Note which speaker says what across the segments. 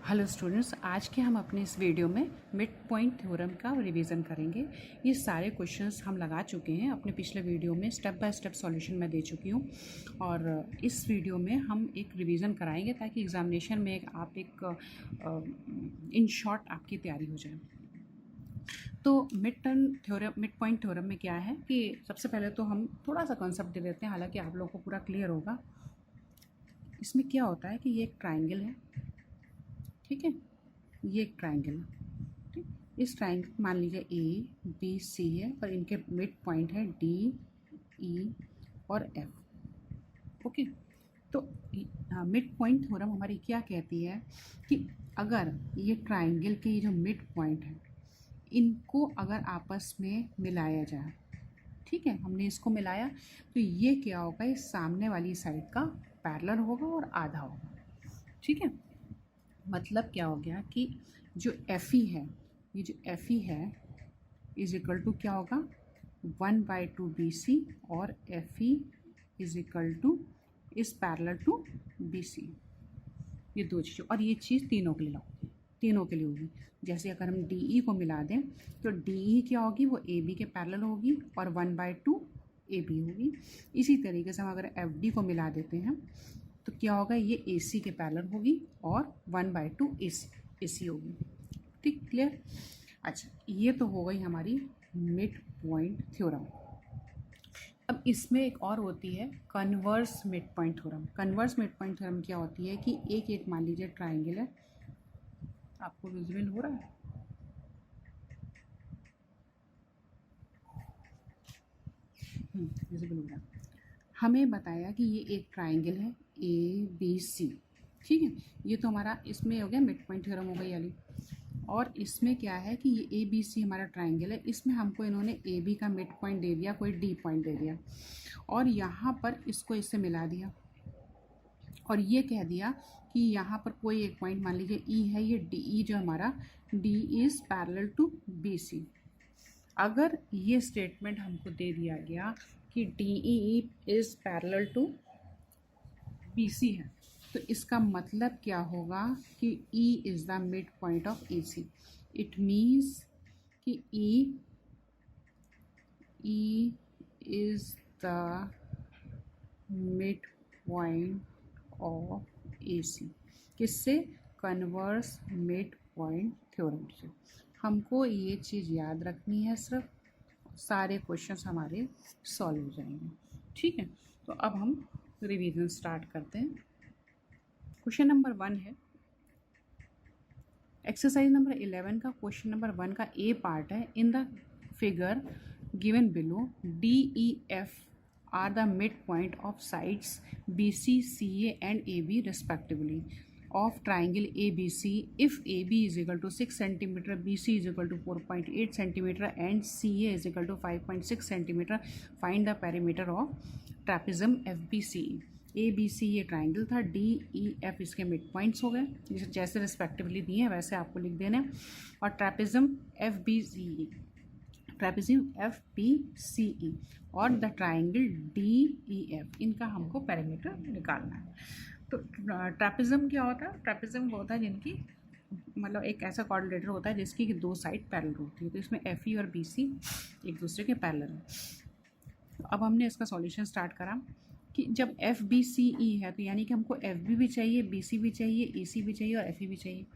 Speaker 1: Hello students, आज के हम अपने इस वीडियो में मिड पॉइंट थ्योरम का रिवीजन करेंगे। ये सारे क्वेश्चंस हम लगा चुके हैं अपने पिछले वीडियो में, स्टेप बाय स्टेप सॉल्यूशन मैं दे चुकी हूँ। और इस वीडियो में हम एक रिवीजन कराएंगे ताकि एग्जामिनेशन में इन शॉर्ट आपकी तैयारी हो जाए। तो मिड पॉइंट थ्योरम में क्या है कि सबसे पहले तो हम थोड़ा सा कॉन्सेप्ट दे देते हैं, हालांकि आप लोगों को पूरा क्लियर होगा। इसमें क्या होता है कि ये एक ट्राइंगल है, ठीक है। ये एक ट्राइंगल है, ठीक। इस ट्राइंगल मान लीजिए ए बी सी है और इनके मिड पॉइंट है डी ई और एफ, ओके। तो मिड पॉइंट थ्योरम हमारी क्या कहती है कि अगर ये ट्राइंगल के जो मिड पॉइंट है इनको अगर आपस में मिलाया जाए, ठीक है, हमने इसको मिलाया तो ये क्या होगा, ये सामने वाली साइड का पैरेलल होगा और आधा होगा, ठीक है। मतलब क्या हो गया कि जो एफ ई है, ये जो एफ ई है इज इक्वल टू क्या होगा 1/2 बी सी, और F E is equal to is parallel to B C. ये दो चीज़ें, और ये चीज़ तीनों के लिए होगी, तीनों के लिए होगी। जैसे अगर हम डी ई को मिला दें तो डी ई क्या होगी, वो ए बी के पैरेलल होगी और 1/2 ए बी होगी। इसी तरीके से हम अगर एफ डी को मिला देते हैं तो क्या होगा, ये ए सी के पैरेलल होगी और 1/2 ए सी होगी, ठीक, क्लियर। अच्छा, ये तो हो गई हमारी मिड पॉइंट थ्योरम। अब इसमें एक और होती है converse mid point theorem. Converse mid point theorem क्या होती है कि एक मान लीजिए ट्राइंगल है, आपको विजिबल हो रहा है, विजिबल हो रहा है। हमें बताया कि ये एक ट्राइंगल है ए बी सी, ठीक है। ये तो हमारा इसमें हो गया मिड पॉइंट थ्योरम हो गई वाली। और इसमें क्या है कि ये ए बी सी हमारा ट्राइंगल है, इसमें हमको इन्होंने ए बी का मिड पॉइंट दे दिया, कोई डी पॉइंट दे दिया, और यहाँ पर इसको इससे मिला दिया और ये कह दिया कि यहाँ पर कोई एक पॉइंट मान लीजिए ई है, ये डी ई जो हमारा D is parallel to B C. अगर ये स्टेटमेंट हमको दे दिया गया कि D E is parallel to B C है, तो इसका मतलब क्या होगा कि E is the mid point of A C. It means कि E is the mid point of A C. किससे? कन्वर्स मिड पॉइंट थ्योरम से। हमको ये चीज़ याद रखनी है, सिर्फ सारे क्वेश्चंस हमारे सॉल्व हो जाएंगे, ठीक है। तो अब हम रिवीजन स्टार्ट करते हैं। क्वेश्चन नंबर 1 है, एक्सरसाइज नंबर 11 का क्वेश्चन नंबर 1 का ए पार्ट है। In the figure given below D E F are the mid point of sides B C C A and A B respectively of triangle ABC if AB is equal to 6 cm, BC is equal to 4.8 cm and CA is equal to 5.6 cm. Find the perimeter of trapezium FBCE. ABC ये triangle था, DEF इसके mid points हो गए, जैसे respectively दिए हैं वैसे आपको लिख देना है। और ट्रापेजियम FBCE और द ट्राइंगल DEF, इनका हमको पेरीमीटर निकालना है। तो ट्रापेजियम क्या होता है? ट्रापेजियम वो होता है जिनकी मतलब एक ऐसा क्वाड्रिलेटरल होता है जिसकी दो साइड पैरेलल होती है, तो इसमें एफ ई और बी सी एक दूसरे के पैरेलल है। तो अब हमने इसका सॉल्यूशन स्टार्ट करा कि जब एफ बी सी ई है तो यानी कि हमको एफ बी भी चाहिए, बी सी भी चाहिए, ए सी भी चाहिए और एफ ई भी चाहिए।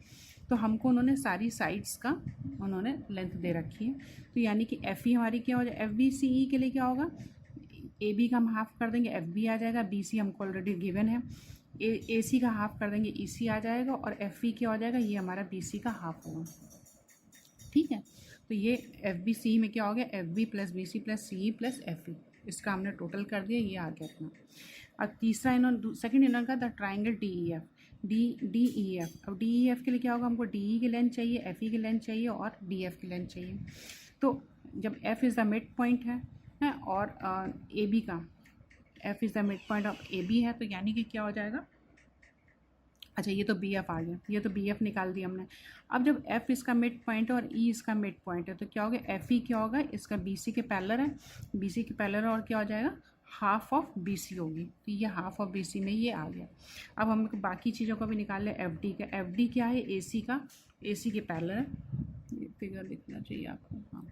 Speaker 1: तो हमको उन्होंने सारी साइड्स का उन्होंने लेंथ दे रखी है, तो यानी कि एफ ई हमारी क्या हो जाए, एफ बी सी ई के लिए क्या होगा, ए बी का हम हाफ कर देंगे, एफ बी आ जाएगा, बी सी हमको ऑलरेडी गिवन है, ए सी का हाफ कर देंगे, ई सी आ जाएगा, और एफ ई क्या हो जाएगा, ये हमारा बी सी का हाफ होगा, ठीक है। तो ये एफ बी सी में क्या हो गया, F B plus B C plus C E plus F E, इसका हमने टोटल कर दिया, ये आ गया अपना। अब तीसरा सेकंड इन्होंने का the triangle D E F, D E F. अब डी ई एफ के लिए क्या होगा, हमको डी ई की लेंथ चाहिए, एफ ई की लेंथ चाहिए और डी एफ की लेंथ चाहिए। तो जब F is the mid point है और ए बी का F is the mid point of A B है, तो यानी कि क्या हो जाएगा, अच्छा ये तो बी एफ आ गया, ये तो बी एफ निकाल दिया हमने। अब जब एफ इसका मिड पॉइंट है और ई इसका मिड पॉइंट है तो क्या होगा, एफ ई क्या होगा, इसका बी सी के पैरेलल है, बी सी के पैरेलल और क्या हो जाएगा, हाफ ऑफ BC होगी, तो ये हाफ ऑफ BC में ये आ गया। अब हम बाकी चीज़ों का भी निकाल लें। FD का, FD क्या है, AC का, AC के पैरेलल है, ये फिगर लिखना चाहिए आपको। हाँ,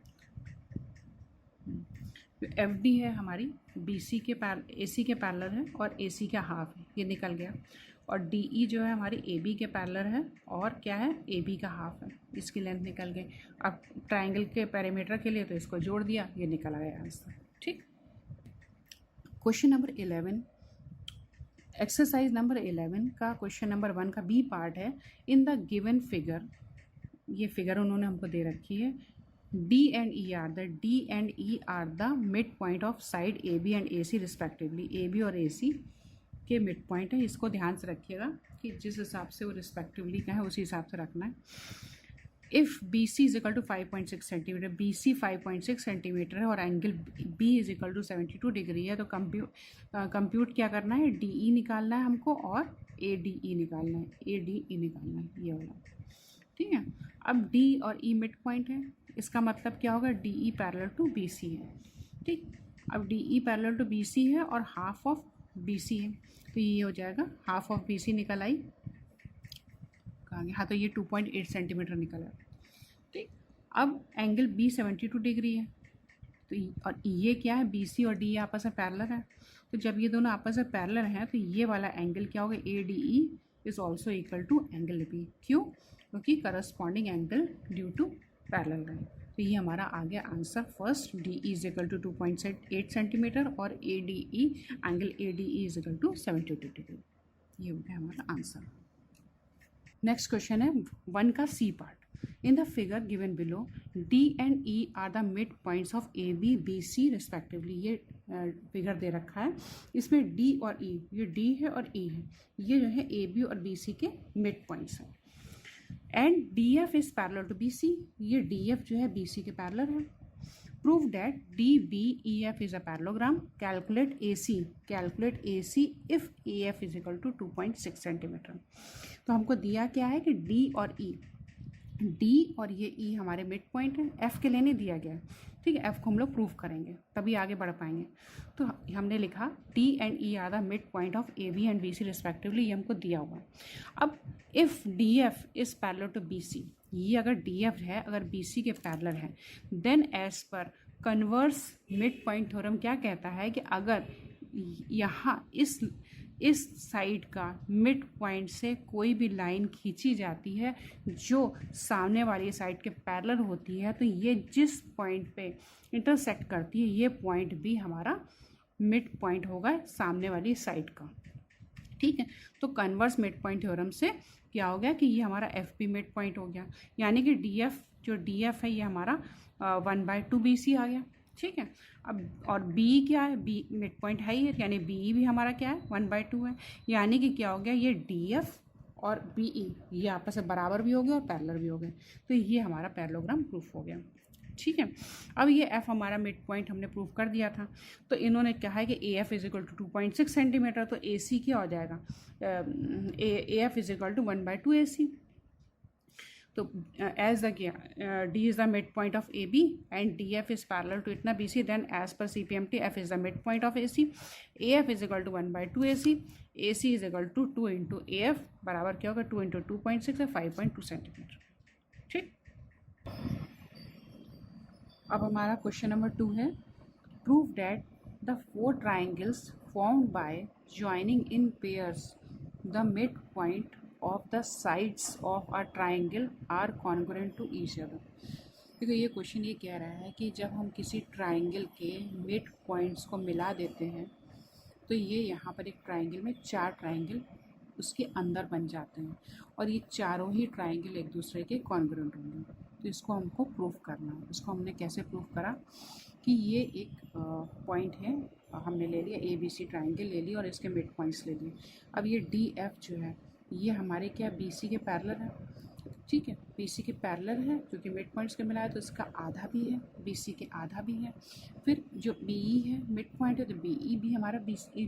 Speaker 1: तो FD है हमारी BC के AC के पैरेलल है और AC का हाफ है, ये निकल गया। और DE जो है हमारी AB के पैरेलल है और क्या है, AB का हाफ है, इसकी लेंथ निकल गई। अब ट्राइंगल के पैरामीटर के लिए तो इसको जोड़ दिया, ये निकल आया आंसर। ठीक, क्वेश्चन नंबर 11, एक्सरसाइज नंबर 11 का क्वेश्चन नंबर 1 का बी पार्ट है। इन द गिवन फिगर, ये फिगर उन्होंने हमको दे रखी है, D and E are the midpoint of side AB and AC respectively। AB और AC के मिड पॉइंट है, इसको ध्यान से रखिएगा कि जिस हिसाब से वो रिस्पेक्टिवली का है उसी हिसाब से रखना है। If BC is equal to 5.6 centimetre, BC 5.6 centimetre है और angle B is equal to 72 degree है, तो कंप्यूट क्या करना है, DE निकालना है हमको और ADE निकालना है, ADE निकालना है ये वाला। ठीक है, अब D और E मिड पॉइंट है, इसका मतलब क्या होगा, DE पैरेलल टू BC है। ठीक, अब DE पैरेलल टू BC है और हाफ ऑफ BC है, तो ये हो जाएगा हाफ ऑफ BC निकल आई कहाँ गया, हाँ तो ये 2.8 सेंटीमीटर निकल आया। ठीक, अब एंगल B 72 डिग्री है, तो और ये क्या है, BC और DE आपस में पैरेलल है, तो जब ये दोनों आपस में पैरेलल हैं तो ये वाला एंगल क्या होगा, ADE is also equal to angle B। क्यों, क्योंकि corresponding angle due to parallel है। तो ये हमारा आ गया answer first, DE is equal to 2.8 centimetre और ADE angle ADE is equal to 72 degree. ये हो गया हमारा आंसर। नेक्स्ट क्वेश्चन है 1 का C part. In the figure given below D and E are the mid points of AB BC respectively. ये figure दे रखा है, इसमें D और E, ये D है और E है, ये जो है AB और BC के मिड पॉइंट्स हैं। And DF is parallel to BC, ये DF जो है BC के पैरेलल है। Prove that DBEF is a parallelogram. Calculate AC if AF is equal to 2.6 centimetre. तो हमको दिया क्या है कि D और ये E हमारे मिड पॉइंट है, F के लेने दिया गया है। ठीक है, F को हम लोग प्रूव करेंगे तभी आगे बढ़ पाएंगे। तो हमने लिखा D and E are the mid point of AB and BC respectively, ये हमको दिया हुआ। अब if DF is parallel to BC, ये अगर DF है, अगर BC के पैरेलल है, then as per converse mid point theorem क्या कहता है कि अगर यहाँ इस साइड का मिड पॉइंट से कोई भी लाइन खींची जाती है जो सामने वाली साइड के पैरेलल होती है, तो ये जिस पॉइंट पे इंटरसेक्ट करती है ये पॉइंट भी हमारा मिड पॉइंट होगा सामने वाली साइड का। ठीक है, तो कन्वर्स मिड पॉइंट थ्योरम से क्या हो गया कि ये हमारा FB मिड पॉइंट हो गया, यानी कि DF है ये हमारा 1/2 BC आ गया। ठीक है, अब और B क्या है, B मिड पॉइंट है ही है, यानी BE भी हमारा क्या है, 1/2 है, यानी कि क्या हो गया, ये DF और BE ये आपस में बराबर भी हो गए और पैरेलल भी हो गए, तो ये हमारा पैरेललोग्राम प्रूफ हो गया। ठीक है, अब ये F हमारा मिड पॉइंट हमने प्रूफ कर दिया था, तो इन्होंने कहा है कि AF is equal to 2.6 centimetre, तो AC क्या हो जाएगा, AF is equal to 1/2 AC। तो as the D is the mid point of AB and DF is parallel to इतना BC, then as per CPMT F is the mid point of AC, AF is equal to 1/2 AC, AC is equal to 2 into AF बराबर क्या होगा, 2 into 2.6 है 5.2 centimetre. ठीक, अब हमारा question number 2 है, prove that the 4 triangles formed by joining in pairs the mid point of the sides of a triangle are congruent to each other. देखो ये क्वेश्चन ये कह रहा है कि जब हम किसी ट्राइंगल के मिड पॉइंट्स को मिला देते हैं तो ये यहाँ पर एक ट्राइंगल में 4 ट्राइंगल उसके अंदर बन जाते हैं और ये चारों ही ट्राइंगल एक दूसरे के कॉन्ग्रुएंट होंगे। तो इसको हमको प्रूफ करना है। इसको हमने कैसे प्रूफ करा कि ये एक पॉइंट है, हमने ले लिया ABC ट्राइंगल ले लिया और इसके मिड पॉइंट्स ले लिए। अब ये DF जो है ये हमारे क्या BC के पैरेलल है। ठीक है, BC के पैरेलल है क्योंकि मिड पॉइंट्स के मिलाया तो इसका आधा भी है, BC के आधा भी है। फिर जो BE है मिड पॉइंट है तो BE भी हमारा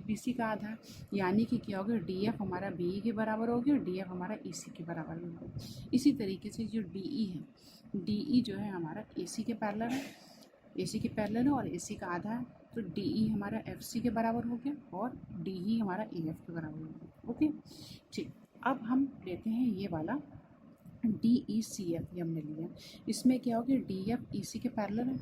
Speaker 1: BC का आधा है, यानी कि क्या हो गया, DF हमारा BE के बराबर हो गया और DF हमारा AC के बराबर हो गया। इसी तरीके से जो DE है, DE जो है हमारा AC के पैरेलल है, AC के पैरेलल है और AC का आधा है, तो डी ई हमारा एफ सी के बराबर हो गया और डी ई हमारा ए एफ के बराबर हो गया। ओके ठीक, अब हम लेते हैं ये वाला डी ई सी एफ, ये हमने लिया। इसमें क्या हो गया, डी एफ ई सी के पैरेलल है,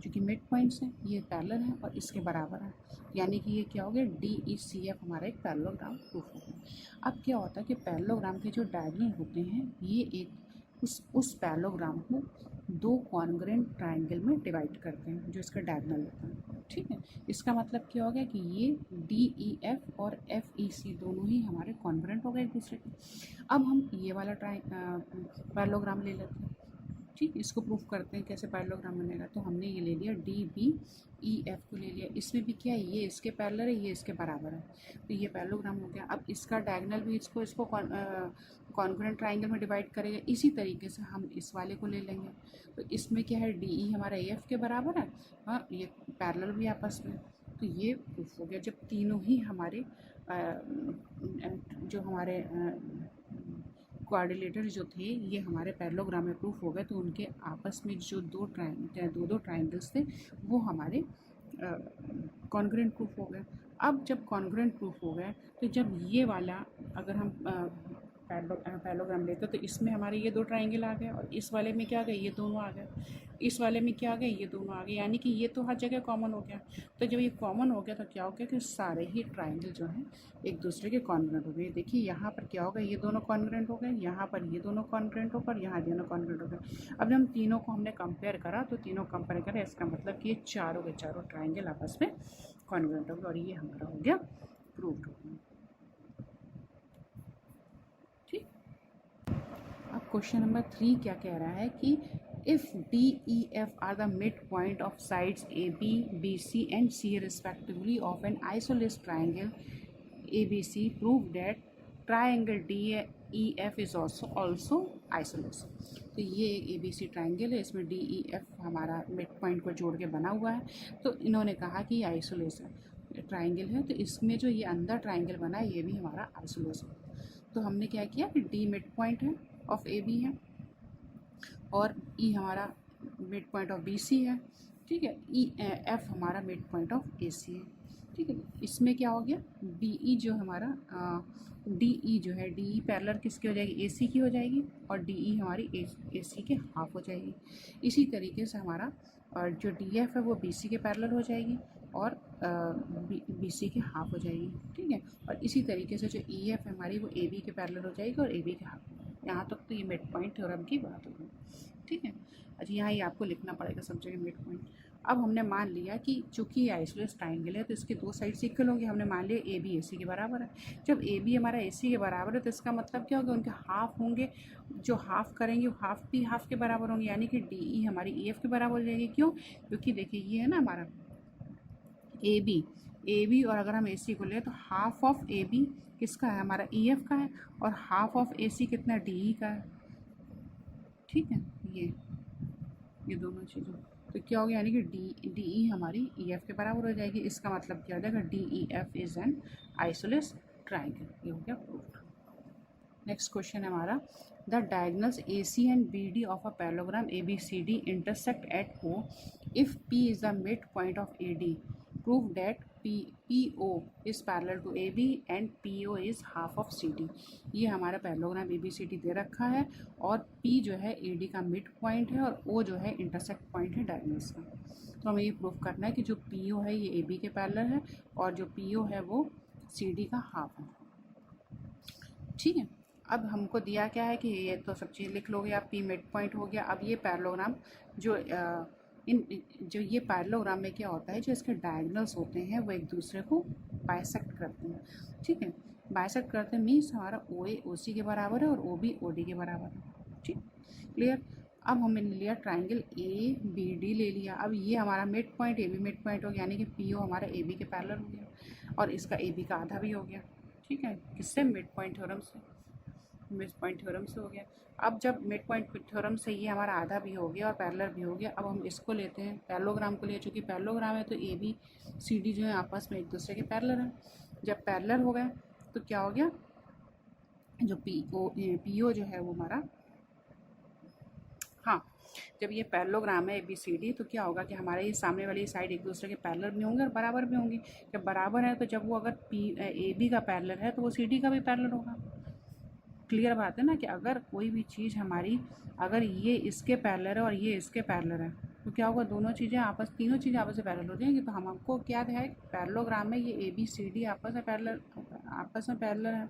Speaker 1: क्योंकि मिड पॉइंट्स हैं, ये पैरेलल है और इसके बराबर है, यानी कि ये क्या हो गया, डी ई सी एफ हमारा एक पैरेललोग्राम प्रूफ हो गया। अब क्या होता है कि पैरेललोग्राम के जो डायगोनल होते हैं ये एक उस पैरेललोग्राम को दो कॉन्ग्रुएंट ट्राइंगल में डिवाइड करते हैं जो इसका डायगोनल होता है। ठीक है, इसका मतलब क्या हो गया कि ये डी ई एफ और एफ ई सी दोनों ही हमारे कॉन्ग्रुएंट हो गए एक दूसरे के। अब हम ये वाला पैरेललोग्राम ले लेते हैं। ठीक, इसको प्रूफ करते हैं कैसे पैरेललोग्राम बनेगा। तो हमने ये ले लिया डी बी ई एफ को ले लिया, इसमें भी क्या है, ये इसके पैरेलल है, ये इसके बराबर है, तो ये पैरेललोग्राम हो गया। अब इसका डायगोनल भी इसको कॉन्ग्रुएंट ट्राइंगल में डिवाइड करेगा। इसी तरीके से हम इस वाले को ले लेंगे, तो इसमें क्या है, डी ई हमारा ए एफ के बराबर है और ये पैरेलल भी आपस में, तो ये प्रूफ हो गया। जब तीनों ही हमारे जो हमारे कोऑर्डिनेटर जो थे ये हमारे पैरेललोग्राम में प्रूफ हो गए, तो उनके आपस में जो दो ट्राइंगल्स थे वो हमारे कॉन्ग्रुएंट प्रूफ हो गए। अब जब कॉन्ग्रुएंट प्रूफ हो गए, तो जब ये वाला अगर हम पैरेललोग्राम लेते तो इसमें हमारे ये दो ट्राइंगल आ गए और इस वाले में क्या आ गए, ये दोनों आ गए, इस वाले में क्या आ गए, ये दोनों आ गए, यानी कि ये तो हर जगह कॉमन हो गया। तो जब ये कॉमन हो गया तो क्या हो गया कि सारे ही ट्राइंगल जो हैं एक दूसरे के कॉन्ग्रुएंट हो गए। देखिए यहाँ पर क्या होगा, ये दोनों कॉन्ग्रुएंट हो गए, यहाँ पर ये दोनों कॉन्ग्रुएंट होकर यहाँ दोनों कॉन्ग्रुएंट हो गए। अब जब हम तीनों को हमने कंपेयर करा तो तीनों कंपेयर करें, इसका मतलब कि ये चारों के चारों ट्राइंगल आपस में कॉन्ग्रुएंट हो गए और ये हमारा हो गया प्रूव्ड हो गया। ठीक, अब क्वेश्चन नंबर 3 क्या कह रहा है कि if D, E, F are the midpoint of sides AB, BC and C respectively of an isosceles triangle ABC, prove that triangle DEF is also isosceles। तो ये एक ABC ट्राइंगल है, इसमें DEF हमारा मिड पॉइंट को जोड़ के बना हुआ है। तो इन्होंने कहा कि ये आइसोलेस ट्राइंगल है, तो इसमें जो ये अंदर ट्राइंगल बना है ये भी हमारा आइसोलेस है। तो हमने क्या किया कि D मिड पॉइंट है ऑफ AB है और ई हमारा mid point of B C है। ठीक है, ई एफ हमारा mid point of A C है। ठीक है, इसमें क्या हो गया, बी ई जो हमारा डी ई जो है, डी ई पैरेलल किसकी हो जाएगी, ए सी की हो जाएगी और डी ई हमारी ए सी के हाफ हो जाएगी। इसी तरीके से हमारा और जो डी एफ है वो बी सी के पैरेलल हो जाएगी और बी सी के हाफ हो जाएगी। ठीक है, और इसी तरीके से जो ई एफ है हमारी वो ए बी के पैरेलल हो जाएगी और ए बी के हाफ। यहाँ तक तो ये मिड पॉइंट थ्योरम की बात होगी। ठीक है, अच्छा यहाँ ये आपको लिखना पड़ेगा सब जगह मिड पॉइंट। अब हमने मान लिया कि चूँकि ये आइसोलेस ट्राइंगल है तो इसके दो साइड्स इक्वल होंगे। हमने मान लिया ए बी ए सी के बराबर है। जब ए बी हमारा ए सी के बराबर है तो इसका मतलब क्या होगा, उनके हाफ होंगे, जो हाफ करेंगे वो हाफ भी हाफ के बराबर होंगे, यानी कि डी ई हमारी ई एफ के बराबर हो जाएगी। क्यों, क्योंकि देखिए ये है ना हमारा ए बी और अगर हम ए सी को लें तो हाफ ऑफ ए बी किसका है, हमारा ई एफ का है और हाफ ऑफ ए सी कितना, डी ई का है। ठीक है, ये दोनों चीज़ें, तो क्या हो गया, यानी कि डी ई हमारी ई एफ के बराबर हो जाएगी। इसका मतलब क्या हो जाएगा, D E F is an isosceles triangle. ये हो गया प्रूफ। नेक्स्ट क्वेश्चन है हमारा, the diagonals A C and B D of a parallelogram A B C D intersect at O if P is the mid point of A D, prove that PO is parallel to AB and PO is half of CD। ये हमारा parallelogram ABCD दे रखा है और P जो है AD का mid point है और O जो है इंटरसेक्ट पॉइंट है डायगोनल्स का। तो हमें ये प्रूफ करना है कि जो PO है ये AB के पैरेलल है और जो PO है वो CD का हाफ है। ठीक है, अब हमको दिया क्या है कि ये तो सब चीज़ लिख लोगे आप, P मिड पॉइंट हो गया। अब ये पैरेललोग्राम जो ये पैरेललोग्राम में क्या होता है, जो इसके डायगोनल्स होते हैं वो एक दूसरे को बाइसेक्ट करते हैं। ठीक है, बाइसेक्ट करते हैं मीन्स हमारा ओ ए ओ सी के बराबर है और ओ बी ओ डी के बराबर है। ठीक, क्लियर। अब हमने लिया ट्राइंगल ए बी डी ले लिया। अब ये हमारा mid point A B mid point हो गया, यानी कि पी ओ हमारा ए बी के पैरेलल हो गया और इसका ए बी का आधा भी हो गया। ठीक है, किससे, मिड पॉइंट थ्योरम से, मिड पॉइंट थ्योरम से हो गया। अब जब मिड पॉइंट थ्योरम से ये हमारा आधा भी हो गया और पैरेलल भी हो गया, अब हम इसको लेते हैं पैरेललोग्राम को लिए। चूँकि पैरेललोग्राम है तो ए बी सी डी जो है आपस में एक दूसरे के पैरेलल है। जब पैरेलल हो गए तो क्या हो गया, जो पी ओ जो है वो हमारा, हाँ, जब ये पैरेललोग्राम है ABCD तो क्या होगा कि हमारे ये सामने वाली साइड एक दूसरे के पैरेलल भी होंगे और बराबर भी होंगी। जब बराबर है तो जब वो अगर AB का पैरेलल है तो वो CD का भी पैरेलल होगा। क्लियर बात है ना कि अगर कोई भी चीज़ हमारी, अगर ये इसके पैरेलल है और ये इसके पैरेलल है तो क्या होगा, तीनों चीज़ें आपस से पैरेलल हो जाएंगी। तो हमको क्या है, पैरेललोग्राम में ये ABCD आपस में पैरेलल है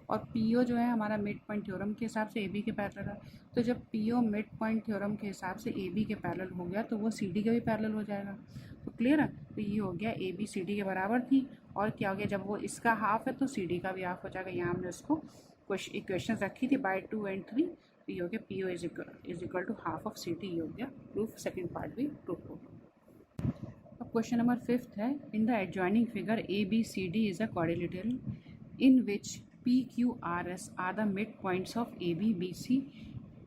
Speaker 1: और PO जो है हमारा मिड पॉइंट थ्योरम के हिसाब से AB के पैरेलल है। तो जब PO मिड पॉइंट थ्योरम के हिसाब से AB के पैरेलल हो गया तो वो CD के भी पैरेलल हो जाएगा। तो क्लियर है, तो ये हो गया ABCD के बराबर थी और क्या हो गया, जब वो इसका हाफ है तो CD का भी हाफ हो जाएगा। यहाँ हमने उसको इक्वेशन रखी थी बाय 2 and 3, तो ये हो गया PO is equal to half of CD। ये हो गया प्रूफ, सेकेंड पार्ट भी प्रूफ होगा। अब क्वेश्चन नंबर 5 है, in the adjoining figure ABCD is a quadrilateral in which PQRS are the mid points of AB BC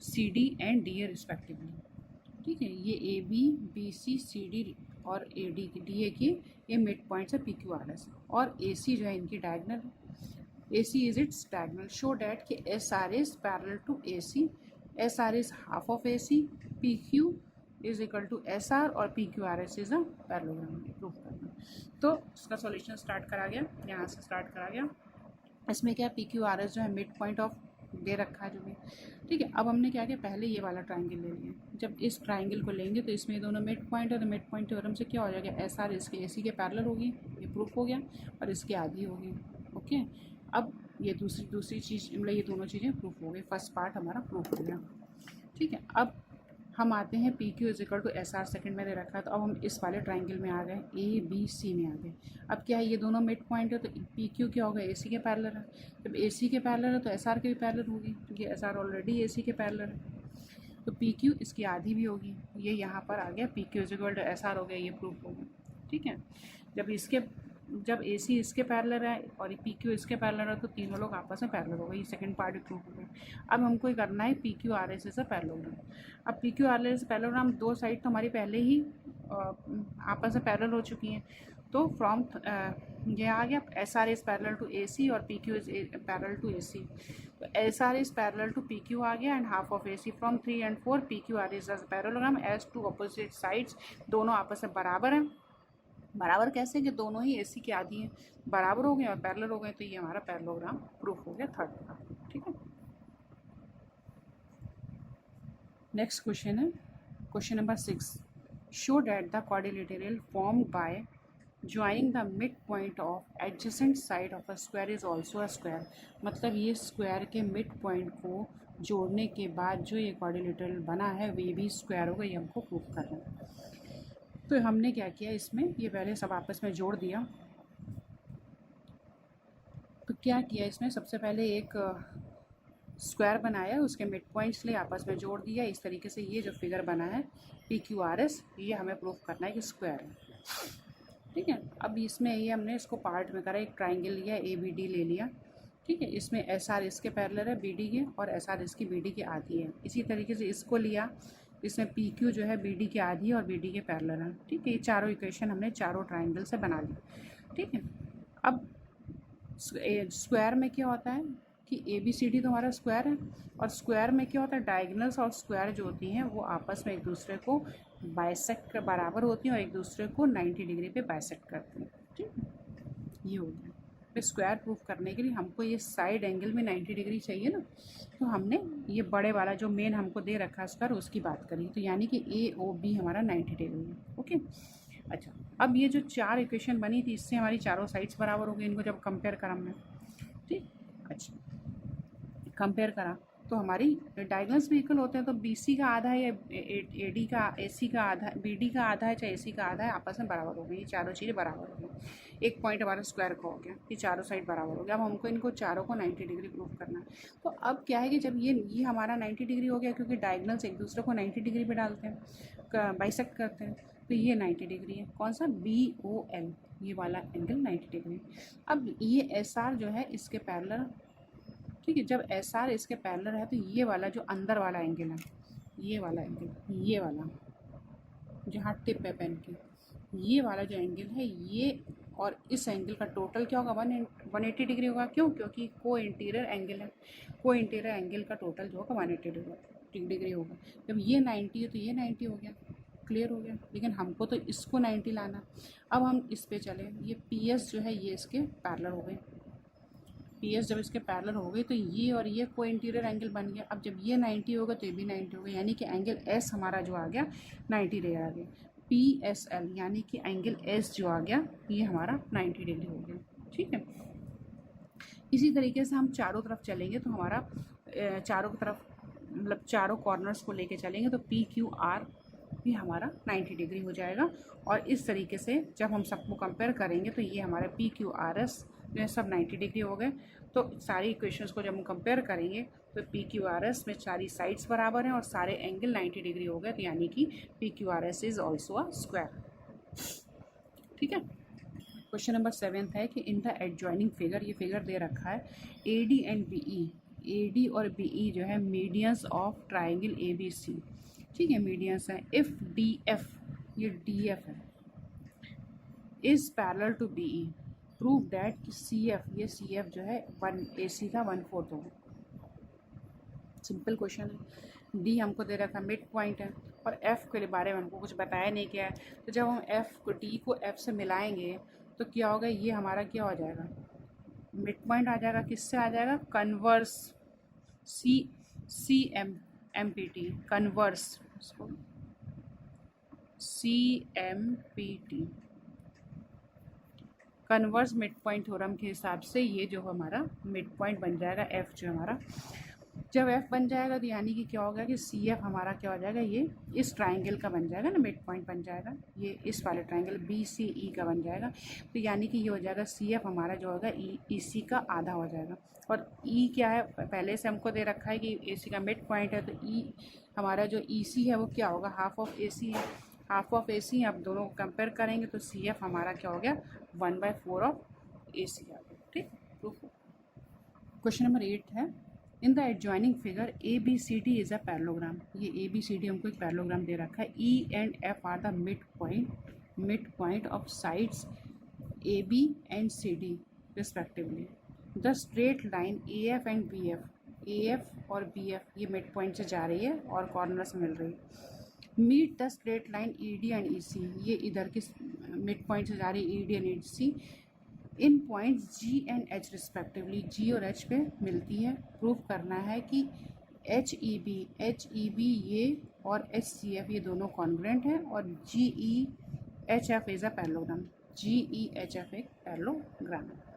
Speaker 1: CD and DA respectively. ठीक है, ये AB BC CD और DA की ये मिड पॉइंट्स है PQRS और AC जो है इनकी diagonal. AC is its diagonal. Show that कि SR is parallel to AC, SR is half of AC, PQ is equal to SR और PQRS is a parallelogram। Proof करना, तो इसका सॉल्यूशन स्टार्ट करा गया, यहाँ से स्टार्ट करा गया। इसमें क्या PQRS जो है मिड पॉइंट ऑफ दे रखा है जो भी। ठीक है, अब हमने क्या किया, पहले ये वाला ट्राइंगल ले लिया। जब इस ट्राइंगल को लेंगे तो इसमें दोनों मिड पॉइंट है, तो मिड पॉइंट थ्योरम से क्या हो जाएगा, SR इसके AC के पैरेलल होगी, ये प्रूफ हो गया, और इसकी आधी होगी। ओके, अब ये दूसरी चीज़, मतलब ये दोनों चीज़ें प्रूफ हो गई, फर्स्ट पार्ट हमारा प्रूफ हो गया। ठीक है, अब हम आते हैं PQ is equal to SR, second में दे रखा है, तो अब हम इस वाले ट्राइंगल में आ गए, ABC में आ गए। अब क्या है, ये दोनों मिड पॉइंट है तो PQ क्या होगा, AC के पैरेलल है। जब AC के पैरेलल है तो SR के भी पैरेलल होगी, क्योंकि SR ऑलरेडी AC के पैरेलल है। तो PQ इसकी आधी भी होगी, ये यहाँ पर आ गया, PQ is equal to SR हो गया, ये प्रूफ हो गया। ठीक है, जब AC इसके पैरेलल है और PQ इसके पैरेलल है तो तीनों लोग आपस में पैरेलल हो गए, ये सेकंड पार्ट प्रूफ हो गया। अब हमको ये करना है PQRS इज अ पैरेललोग्राम। अब PQRS पैरेललोग्राम, दो साइड तो हमारी पहले ही आपस में पैरेलल हो चुकी हैं, तो फ्रॉम ये आ गया SR is parallel to AC और PQ is parallel to AC। तो SR is parallel to PQ आ गया and half of AC। From 3 and 4 PQRS is a parallelogram as two opposite sides, दोनों आपस में बराबर हैं। बराबर कैसे, कि दोनों ही AC की आधी हैं, बराबर हो गए और पैरेलल हो गए, तो ये हमारा पैरेललोग्राम प्रूफ हो गया, थर्ड का। ठीक है, नेक्स्ट क्वेश्चन है question number 6, show that the quadrilateral formed by joining the mid point of adjacent side of a square is also a square. मतलब ये स्क्वायर के मिड पॉइंट को जोड़ने के बाद जो ये क्वाड्रिलेटरल बना है वो ये भी स्क्वायर होगा, ये हमको प्रूफ करना है। तो हमने क्या किया, इसमें ये पहले सब आपस में जोड़ दिया। तो क्या किया, इसमें सबसे पहले एक स्क्वायर बनाया, उसके मिड पॉइंट्स ले आपस में जोड़ दिया। इस तरीके से ये जो फिगर बना है PQRS, ये हमें प्रूफ करना है कि स्क्वायर है। ठीक है, अब इसमें ये हमने इसको पार्ट में करा, एक ट्राइंगल लिया, ABD ले लिया। ठीक है, इसमें SR इसके पैरेलल है BD के और SR इसकी BD की आधी है। इसी तरीके से इसको लिया, इसमें PQ जो है BD की आधी और BD के पैरेलल है। ठीक है, ये चारों इक्वेशन हमने चारों ट्राइंगल से बना ली। ठीक है, अब स्क्वायर में क्या होता है कि ABCD तो हमारा स्क्वायर है, और स्क्वायर में क्या होता है, डायगोनल्स और स्क्वायर जो होती हैं वो आपस में एक दूसरे को बाइसेक्ट बराबर होती हैं और एक दूसरे को 90 डिग्री पे बाइसेक्ट करती हैं। ठीक है, ये हो गया। तो स्क्वायर प्रूफ करने के लिए हमको ये साइड एंगल में 90 डिग्री चाहिए ना, तो हमने ये बड़े वाला जो मेन हमको दे रखा है स्क्वायर, उसकी बात करी, तो यानी कि AOB हमारा 90 डिग्री है। ओके, अच्छा, अब ये जो चार इक्वेशन बनी थी इससे हमारी चारों साइड्स बराबर हो गई, इनको जब कंपेयर करा हमने। ठीक, अच्छा, कंपेयर करा तो हमारी डायगोनल्स भी इक्वल होते हैं, तो BC का आधा है या AD का, AC का आधा, BD का आधा है चाहे AC का आधा है, आपस में बराबर हो गई, ये चारों चीज़ें बराबर हो गई। एक पॉइंट हमारा स्क्वायर का हो गया, ये चारों साइड बराबर हो गया। अब हमको इनको चारों को 90 डिग्री प्रूफ करना है। तो अब क्या है कि जब ये हमारा 90 डिग्री हो गया, क्योंकि डायगोनल्स एक दूसरे को 90 डिग्री पे डालते हैं, बाइसेक्ट करते हैं, तो ये 90 डिग्री है। कौन सा, BOL, ये वाला एंगल 90 डिग्री। अब ये SR जो है इसके पैरेलल। ठीक है, जब SR इसके पैरेलल है तो ये वाला जो अंदर वाला एंगल है, ये वाला एंगल, ये वाला जहाँ टिप है पेन की, ये वाला जो एंगल है, ये और इस एंगल का टोटल क्या होगा, 180 डिग्री होगा। क्यों, क्योंकि को इंटीरियर एंगल है, को इंटीरियर एंगल का टोटल जो होगा 180 डिग्री होगा। 90 डिग्री होगा। जब ये 90 है तो ये 90 हो गया, क्लियर हो गया। लेकिन हमको तो इसको 90 लाना। अब हम इस पे चले, ये पी एस जो है ये इसके पैरेलल हो गए। पी एस जब इसके पैरेलल हो गए तो ये और ये को इंटीरियर एंगल बन गया। अब जब ये 90 होगा तो ये भी 90 होगा, यानी कि एंगल एस हमारा जो आ गया 90 डिग्री आ गया। पी एस एल यानी कि एंगल एस जो आ गया ये हमारा 90 डिग्री हो गया, ठीक है। इसी तरीके से हम चारों तरफ चलेंगे तो हमारा चारों तरफ मतलब चारों कॉर्नर्स को लेके चलेंगे तो पी क्यू आर भी हमारा 90 डिग्री हो जाएगा। और इस तरीके से जब हम सबको कंपेयर करेंगे तो ये हमारे पी क्यू आर एस जो सब 90 डिग्री हो गए। तो सारी इक्वेशंस को जब हम कंपेयर करेंगे तो पी क्यू आर एस में सारी साइड्स बराबर हैं और सारे एंगल 90 डिग्री हो गए, तो यानी कि P Q R S is also a square, ठीक है। क्वेश्चन नंबर 7 है कि इन द एडजॉइनिंग फिगर, ये फिगर दे रखा है A D and B E, A D और बी ई जो है medians of triangle A B C, ठीक है, मीडियंस है। इफ़ डी एफ, ये डी एफ है, is parallel to B E, prove that कि सी एफ, ये सी एफ जो है 1 ए सी का 1/4 होगा। सिंपल क्वेश्चन है। डी हमको दे रखा मिड पॉइंट है और एफ़ के बारे में हमको कुछ बताया नहीं क्या है। तो जब हम एफ़ को डी को एफ़ से मिलाएंगे तो क्या होगा, ये हमारा क्या हो जाएगा, मिड पॉइंट आ जाएगा। किससे आ जाएगा, converse, C M M P T, converse, इसको C M P T, converse mid point theorem के हिसाब से ये जो हमारा मिड पॉइंट बन जाएगा एफ़ जो हमारा। जब एफ़ बन जाएगा तो यानी कि क्या होगा कि सी एफ हमारा क्या हो जाएगा, ये इस ट्राइंगल का बन जाएगा ना, मिड पॉइंट बन जाएगा, ये इस वाले ट्राइंगल बी सी ई का बन जाएगा। तो यानी कि ये हो जाएगा सी एफ हमारा जो होगा ई सी का आधा हो जाएगा। और ई क्या है, पहले से हमको दे रखा है कि ए सी का मिड पॉइंट है, तो ई हमारा जो ई सी है वो क्या होगा, हाफ ऑफ ए सी है, हाफ ऑफ ए सी। अब दोनों को कंपेयर करेंगे तो सी एफ हमारा क्या हो गया, 1/4 ऑफ ए सी आ गया, ठीक। क्वेश्चन नंबर 8 है in the adjoining figure A B C D is a parallelogram. ये ए बी सी डी हमको एक पैरेललोग्राम दे रखा है। E and F are the mid point of sides A B and C D respectively. The straight line A F and B F, A F और B F ये mid point से जा रही है और कॉर्नर से मिल रही है। Meet the straight line E D and E C, ये इधर की मिड पॉइंट से जा रही है E D and E C in points G and H respectively, G और एच पे मिलती है। प्रूव करना है कि एच ई बी ये और एच सी एफ ये दोनों कॉन्ग्रुएंट हैं और G E H F is a parallelogram, G E H F एक पैरेललोग्राम है।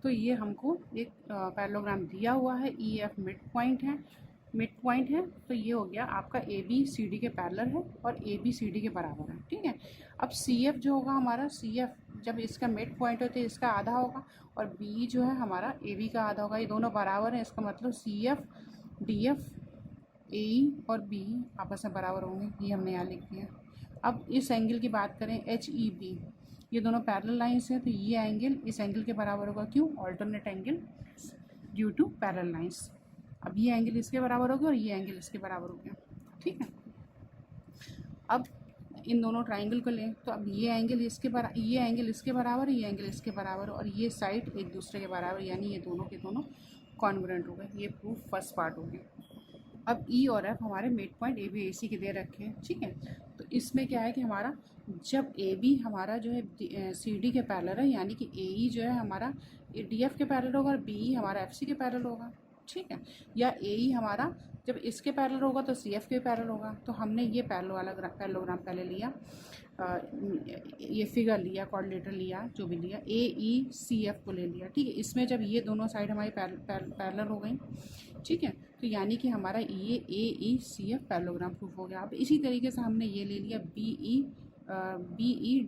Speaker 1: तो ये हमको एक पैरेललोग्राम दिया हुआ है, ई एफ मिड पॉइंट है, तो ये हो गया आपका ए बी सी डी के पैरेलल है और ए बी सी डी के बराबर है, ठीक है। अब सी एफ जो होगा हमारा, सी एफ जब इसका मिड पॉइंट होता है इसका आधा होगा और बी जो है हमारा ए बी का आधा होगा, ये दोनों बराबर हैं। इसका मतलब C F D F A और बी आपस में बराबर होंगे, ये हमने यहाँ लिख दिया। अब इस एंगल की बात करें एच ई बी, ये दोनों पैरेलल लाइंस हैं तो ये एंगल इस एंगल के बराबर होगा, क्यों, alternate angle due to parallel lines. अब ये एंगल इसके बराबर हो गया और ये एंगल इसके बराबर हो गया, ठीक है। अब इन दोनों ट्राइंगल को लें तो अब ये एंगल इसके बराबर, ये एंगल इसके बराबर है, ये एंगल इसके बराबर है और ये साइड एक दूसरे के बराबर, यानी ये दोनों के दोनों कॉन्ग्रुएंट हो गए। ये प्रूफ फर्स्ट पार्ट हो गया। अब ई और एफ हमारे मिड पॉइंट ए बी ए सी के दे रखे हैं, ठीक है। तो इसमें क्या है कि हमारा जब ए बी हमारा जो है सी डी के पैरेलल है, यानी कि ए ई जो है हमारा डी एफ के पैरेलल होगा और बी ई हमारा एफ सी के पैरेलल होगा, ठीक है। या ए ई हमारा जब इसके पैरेलल होगा तो सी एफ के पैरेलल होगा। तो हमने ये पैरेलल वाला पैरेललोग्राम पहले लिया, ये फिगर लिया, कोऑर्डिनेटर लिया, जो भी लिया, ए ई सी एफ को ले लिया, ठीक है। इसमें जब ये दोनों साइड हमारी पैरेलल हो गई, ठीक है, तो यानी कि हमारा ये ए ई सी एफ पैरेललोग्राम प्रूफ हो गया। अब इसी तरीके से हमने ये ले लिया बी ई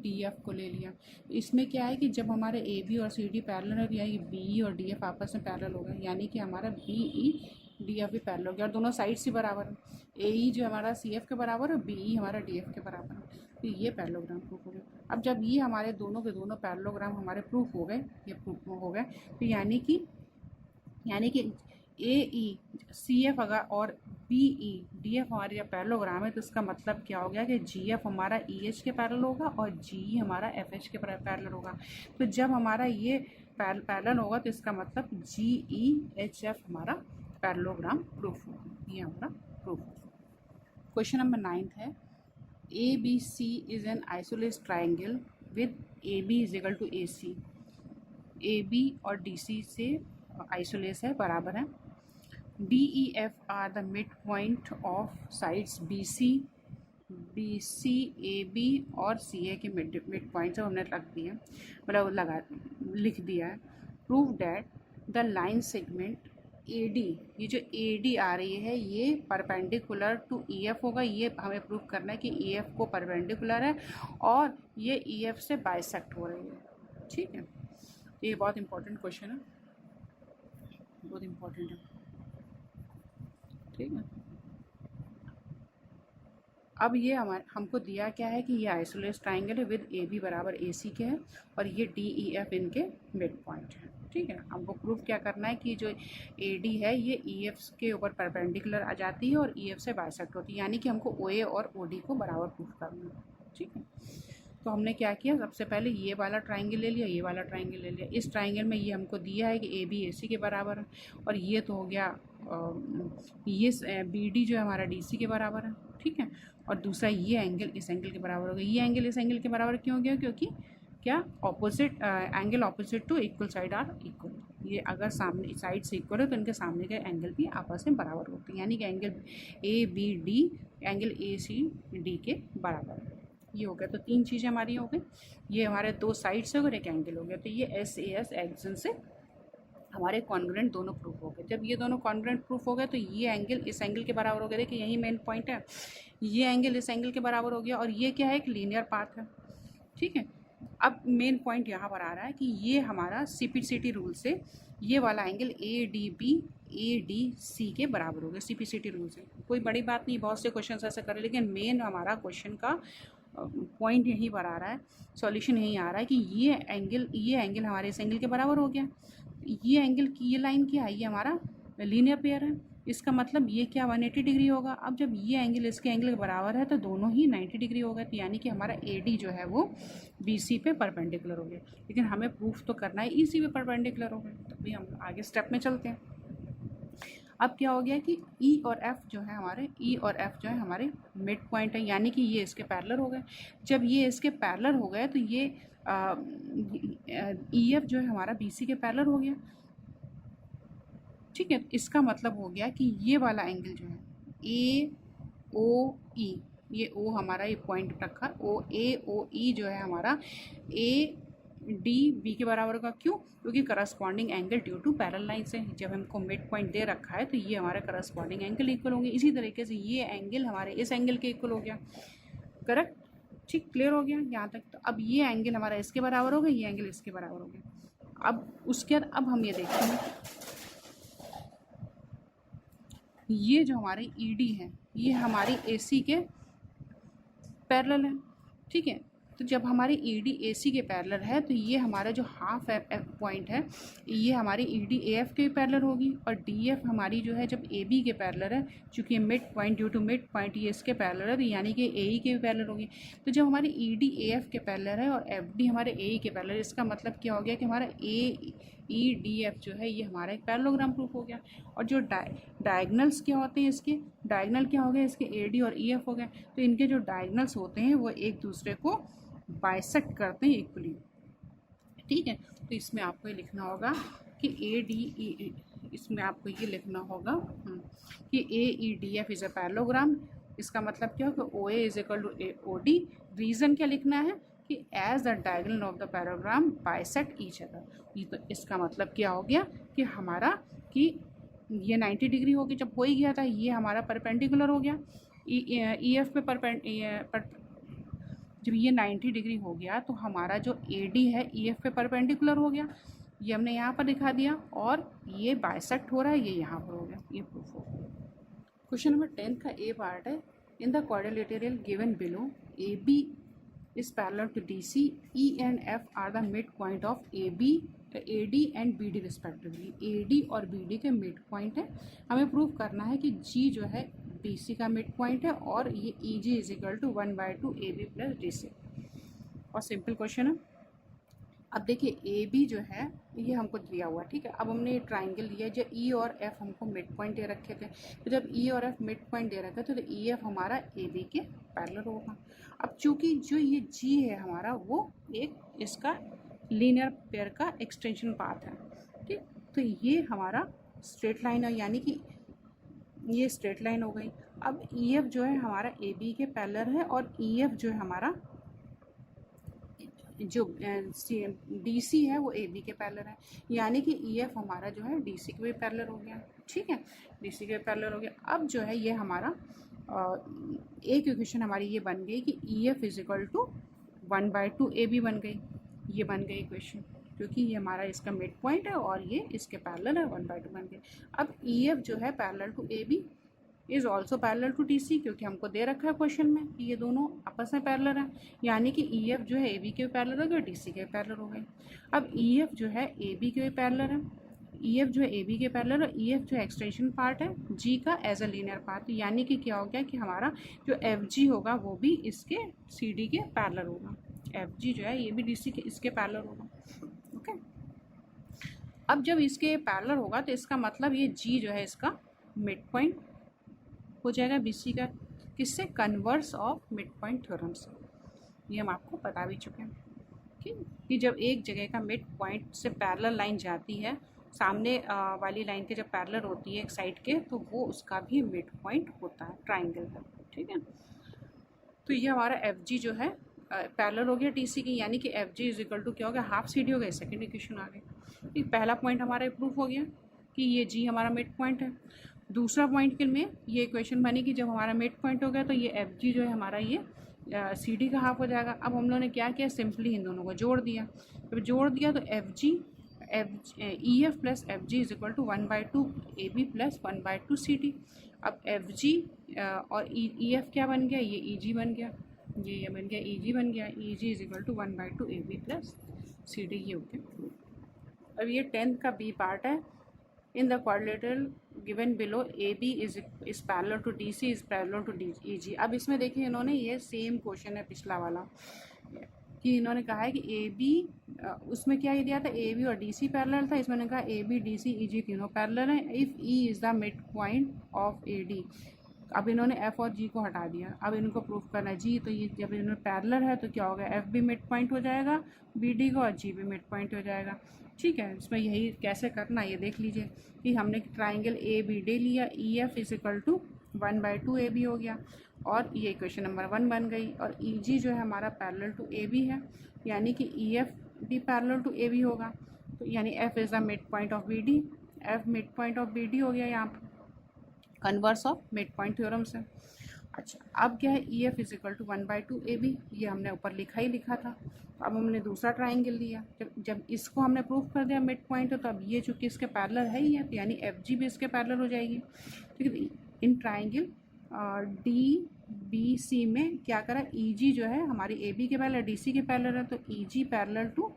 Speaker 1: डी एफ को ले लिया। इसमें क्या है कि जब हमारे ए बी और सी डी पैरेलल है, यानी बी ई और डी एफ आपस में पैरेलल हो गए, यानी कि हमारा बी ई डी एफ भी पैरेलल हो गया और दोनों साइड्स ही बराबर है। ए ई जो हमारा सी एफ के बराबर है, बी ई हमारा डी एफ के बराबर है, तो ये पैरेललोग्राम प्रूफ हो गया। अब जब ये हमारे दोनों के दोनों पैरेललोग्राम हमारे प्रूफ हो गए, ये प्रूफ हो गए, तो यानी कि ए ई सी एफ अगर और बी ई डी एफ हमारे जब पैरेललोग्राम है तो इसका मतलब क्या हो गया कि जी एफ हमारा ई एच के पैरेलल होगा और जी ई हमारा एफ एच के पैरेलल होगा। तो जब हमारा ये पैरेलल होगा तो इसका मतलब जी ई एच एफ हमारा पैरेललोग्राम प्रूफ होगा। ये हमारा प्रूफ। क्वेश्चन नंबर 9 है, A B C is an isosceles triangle with A B is equal to A C. A B और डी सी से आइसोलेस है, बराबर है। D E F are the mid point of sides B C A B और C ए के mid point से हमने रख दिया, मतलब लिख दिया है। Prove that the line segment A D, ये जो ए डी आ रही है ये परपेंडिकुलर टू ई एफ होगा। ये हमें प्रूव करना है कि ई एफ को परपेंडिकुलर है और ये ई एफ से बाइसेक्ट हो रही है। ठीक है, ये बहुत इंपॉर्टेंट क्वेश्चन है, बहुत इंपॉर्टेंट है। ठीक है, अब ये हमको दिया क्या है कि ये आइसोलेस ट्राइंगल है विद ए बी बराबर ए सी के है और ये डी ई एफ इनके मिड पॉइंट है। ठीक है, हमको प्रूफ क्या करना है कि जो ए डी है ये ई एफ के ऊपर परपेंडिकुलर आ जाती है और ई एफ से बाइसेक्ट होती है, यानी कि हमको ओ ए और ओ डी को बराबर प्रूफ करना है। ठीक है, तो हमने क्या किया, सबसे पहले ये वाला ट्राइंगल ले लिया, ये वाला ट्राइंगल ले लिया। इस ट्राइंगल में ये हमको दिया है कि ए बी ए सी के बराबर है और ये तो हो गया ये बी डी जो है हमारा डी सी के बराबर है। ठीक है, और दूसरा ये एंगल इस एंगल के बराबर हो गया। ये एंगल इस एंगल के बराबर क्यों हो गया, क्योंकि क्या opposite angle opposite to equal side are equal. ये अगर सामने साइड से इक्वल है तो इनके सामने के एंगल भी आपस में बराबर होते हैं, यानी कि angle A B D angle A C D के बराबर है। ये हो गया, तो 3 चीज़ें हमारी हो गई। ये हमारे 2 साइड से और एक एंगल हो गया, तो ये एस ए एस एक्शन से हमारे कॉन्ग्रुएंट दोनों प्रूफ हो गए। जब ये दोनों कॉन्ग्रुएंट प्रूफ हो गए तो ये एंगल इस एंगल के बराबर हो गया। देखिए यही मेन पॉइंट है, ये एंगल इस एंगल के बराबर हो गया और ये क्या है, एक लीनियर पाथ है। ठीक है, अब मेन पॉइंट यहाँ पर आ रहा है कि ये हमारा सीपीसीटी रूल से ये वाला angle A D B A D C के बराबर हो गया सीपीसीटी रूल से। कोई बड़ी बात नहीं, बहुत से क्वेश्चन ऐसे करें, लेकिन मेन हमारा क्वेश्चन का पॉइंट यहीं पर आ रहा है, सॉल्यूशन यहीं आ रहा है कि ये एंगल हमारे इस एंगल के बराबर हो गया। ये एंगल की ये लाइन क्या है, ये हमारा लीनियर पेयर है। इसका मतलब ये क्या 180 डिग्री होगा। अब जब ये एंगल इसके एंगल के बराबर है तो दोनों ही 90 डिग्री हो गए, तो यानी कि हमारा ए डी जो है वो बी सी पे परपेंडिकुलर हो गया। लेकिन हमें प्रूफ तो करना है ई सी पे परपेंडिकुलर हो गए, तभी हम आगे स्टेप में चलते हैं। अब क्या हो गया कि ई और एफ जो है हमारे मिड पॉइंट है, यानी कि ये इसके पैरेलल हो गए। जब ये इसके पैरेलल हो गए तो ये ई एफ जो है हमारा बी सी के पैरेलल हो गया। ठीक है, इसका मतलब हो गया कि ये वाला एंगल जो है ए ओ ई, ये ओ हमारा ये पॉइंट रखा, ओ ए ओ ई जो है हमारा ए डी बी के बराबर का। क्यों, क्योंकि corresponding angle due to parallel line से जब हमको मिड पॉइंट दे रखा है तो ये हमारे करस्पॉन्डिंग एंगल इक्वल होंगे। इसी तरीके से ये एंगल हमारे इस एंगल के इक्वल हो गया। करेक्ट, ठीक, क्लियर हो गया यहाँ तक। तो अब ये एंगल हमारा इसके बराबर हो गया, ये एंगल इसके बराबर हो गया। अब उसके बाद अब हम ये देखेंगे, ये जो हमारी ई डी है ये हमारी ए सी के पैरेलल है। ठीक है, तो जब हमारी ई डी ए सी के पैरेलल है तो ये हमारा जो हाफ पॉइंट है ये हमारी ई डी ए एफ के पैरेलल होगी और डी एफ हमारी जो है जब ए बी के पैरेलल है, चूँकि mid point due to mid point ये इसके पैरेलल है तो यानी कि ए ई के भी पैरेलल होगी। तो जब हमारी ई डी ए एफ के पैरेलल है और एफ डी हमारे ए ई के पैरेलल है, इसका मतलब क्या हो गया कि हमारा ए ई डी एफ जो है ये हमारा एक पैरेललोग्राम प्रूफ हो गया। और जो डायगनल्स क्या होते हैं, इसके डायगनल क्या हो गया, इसके ए डी और ई एफ हो गए, तो इनके जो डायगनल्स होते हैं वो एक दूसरे को बाइसेक्ट करते हैं इक्वली। ठीक है, तो इसमें आपको ये लिखना होगा कि ए डी ई, इसमें आपको ये लिखना होगा कि A E D F is a parallelogram. इसका मतलब क्या हो कि O A is equal to A O D. Reason क्या लिखना है कि as the diagonal of the parallelogram bisect each other. ये तो इसका मतलब क्या हो गया कि हमारा कि ये 90 डिग्री हो गई, जब हो ही गया था ये हमारा परपेंडिकुलर हो गया ई एफ पे जब ये 90 डिग्री हो गया तो हमारा जो ए डी है ई एफ पे परपेंडिकुलर हो गया। ये हमने यहाँ पर दिखा दिया और ये बाइसेक्ट हो रहा है, ये यहाँ पर हो गया, ये प्रूफ हो गया। क्वेश्चन नंबर 10 का ए पार्ट है, in the quadrilateral given below A B is parallel to DC, E and F are the midpoint of AB, AD and BD respectively। AD और BD के मिड पॉइंट है। हमें prove करना है कि G जो है BC का मिड पॉइंट है और ये EG is equal to 1/2 AB plus DC। और सिंपल क्वेश्चन है। अब देखिए ए बी जो है ये हमको दिया हुआ है, ठीक है। अब हमने ट्राइंगल लिया, जो ई और एफ हमको मिड पॉइंट दे रखे थे, तो जब ई और एफ मिड पॉइंट दे रखे थे तो ई एफ हमारा ए बी के पैरेलल होगा। अब चूंकि जो ये जी है हमारा वो एक इसका लीनियर पेयर का एक्सटेंशन पाथ है, ठीक। तो ये हमारा स्ट्रेट लाइन है, यानी कि ये स्ट्रेट लाइन हो गई। अब ई एफ जो है हमारा ए बी के पैरेलल है और ई एफ जो है हमारा जो डी सी है वो ए बी के पैरेलल है, यानी कि ई एफ हमारा जो है डी सी के भी पैरेलल हो गया, ठीक है। डी सी के पैरेलल हो गया। अब जो है ये हमारा एक इक्वेशन हमारी ये बन गई कि E F is equal to 1/2 A B बन गई, ये बन गई इक्वेशन, क्योंकि ये हमारा इसका मिड पॉइंट है और ये इसके पैरेलल है, 1/2 बन गई। अब ई एफ जो है parallel to A B is also parallel to D C, क्योंकि हमको दे रखा है क्वेश्चन में कि ये दोनों आपस में पैरेलल हैं, यानी कि ई एफ जो है ए बी के पैरेलल हो गए, डी सी के पैरेलल हो गए। अब ई एफ जो है ए बी के पैरेलल है, ई एफ जो है ए बी के पैरेलल, और ई एफ जो है एक्सटेंशन पार्ट है जी का एज अ लीनियर पार्ट, यानी कि क्या हो गया कि हमारा जो एफ जी होगा वो भी इसके सी डी के पैरेलल होगा। एफ जी जो है ये भी डी सी के इसके पैरेलल होगा, ओके। अब जब इसके पैरेलल होगा तो इसका मतलब ये जी जो है इसका मिड पॉइंट हो जाएगा बी सी का, किससे? Converse of mid point theorem से। ये हम आपको बता भी चुके हैं, ठीक, कि जब एक जगह का मिड पॉइंट से पैरेलल लाइन जाती है, सामने वाली लाइन के जब पैरेलल होती है एक साइड के, तो वो उसका भी मिड पॉइंट होता है ट्राइंगल का, ठीक है। तो ये हमारा एफ जी जो है पैरेलल हो गया टी सी की, यानी कि F G is equal to क्या हो गया? हाफ सी डी हो गया। सेकेंड इक्वेशन आ गई। ये पहला पॉइंट हमारा प्रूफ हो गया कि ये जी हमारा मिड पॉइंट है। दूसरा पॉइंट के में ये इक्वेशन बनी कि जब हमारा मिड पॉइंट हो गया तो ये एफ जी जो है हमारा ये सी डी का हाफ हो जाएगा। अब हम लोगों ने क्या किया? सिंपली इन दोनों को जोड़ दिया। जब जोड़ दिया तो F G E F plus F G is equal to 1/2 A B plus 1/2 C D. अब एफ जी और ई एफ क्या बन गया? ये ई जी बन गया, ये बन गया ई जी बन गया। E G is equal to 1/2 A B plus C D, ये हो गया। अब ये 10th का बी पार्ट है। In the quadrilateral given below AB is parallel to DC is parallel to EG। अब इसमें देखिए इन्होंने ये सेम क्वेश्चन है पिछला वाला, कि इन्होंने कहा है कि AB उसमें क्या ये दिया था? AB और DC पैरेलल था। इसमें कहा AB DC EG तीनों पैरेलल हैं if E is the mid point of AD। अब इन्होंने F और G को हटा दिया। अब इनको प्रूफ करना है G, तो ये जब इन्होंने पैरेलल है तो क्या होगा? F भी मिड पॉइंट हो जाएगा BD को, और G भी मिड पॉइंट हो जाएगा, ठीक है। इसमें यही कैसे करना ये देख लीजिए कि हमने ट्राइंगल ए बी डी लिया, E F is equal to 1/2 A B हो गया, और ये इक्वेशन नंबर 1 बन गई। और ई जी जो है हमारा पैरेलल टू ए बी है, यानी कि ई एफ भी पैरेलल टू ए बी होगा, तो यानी F is the mid point of B D. F mid point of B D हो गया यहाँ पर, converse of mid point theorem से। अच्छा, अब क्या है? E F is equal to 1/2 A B, ये हमने ऊपर लिखा ही लिखा था। अब हमने दूसरा ट्राइंगल लिया, जब इसको हमने प्रूफ कर दिया मिड पॉइंट है, तो अब ये चूँकि इसके पैरेलल है ही है, तो यानी एफ जी भी इसके पैरेलल हो जाएगी, ठीक है। In triangle D B C में क्या करा? ई जी जो है हमारी ए बी के पैरेलल, डी सी के पैरेलल है, तो E G parallel to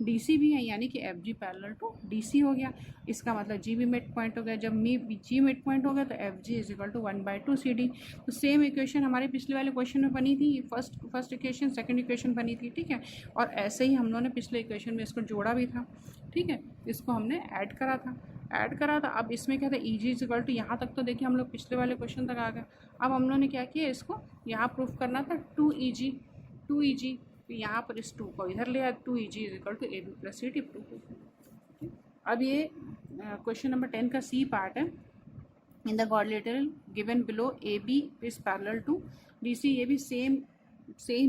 Speaker 1: D C भी है, यानी कि F G parallel to D C हो गया। इसका मतलब जी भी मिड पॉइंट हो गया। जब जी मिड पॉइंट हो गया तो F G is equal to 1/2 C D. तो सेम इक्वेशन हमारे पिछले वाले क्वेश्चन में बनी थी, फर्स्ट इक्वेशन सेकंड इक्वेशन बनी थी, ठीक है। और ऐसे ही हम लोगों ने पिछले इक्वेशन में इसको जोड़ा भी था, ठीक है। इसको हमने ऐड करा था। अब इसमें क्या था? ई जी इज इक्वल टू, यहाँ तक तो देखिए हम लोग पिछले वाले क्वेश्चन तक आ गए। अब हम लोगों ने क्या किया? इसको यहाँ प्रूफ करना था 2EG, तो यहाँ पर इस 2 को इधर ले आया, 2EG is equal to A B plus C D proof हो गया। अब ये क्वेश्चन नंबर 10 का सी पार्ट है। In the quadrilateral given below A B is parallel to D C, ये भी सेम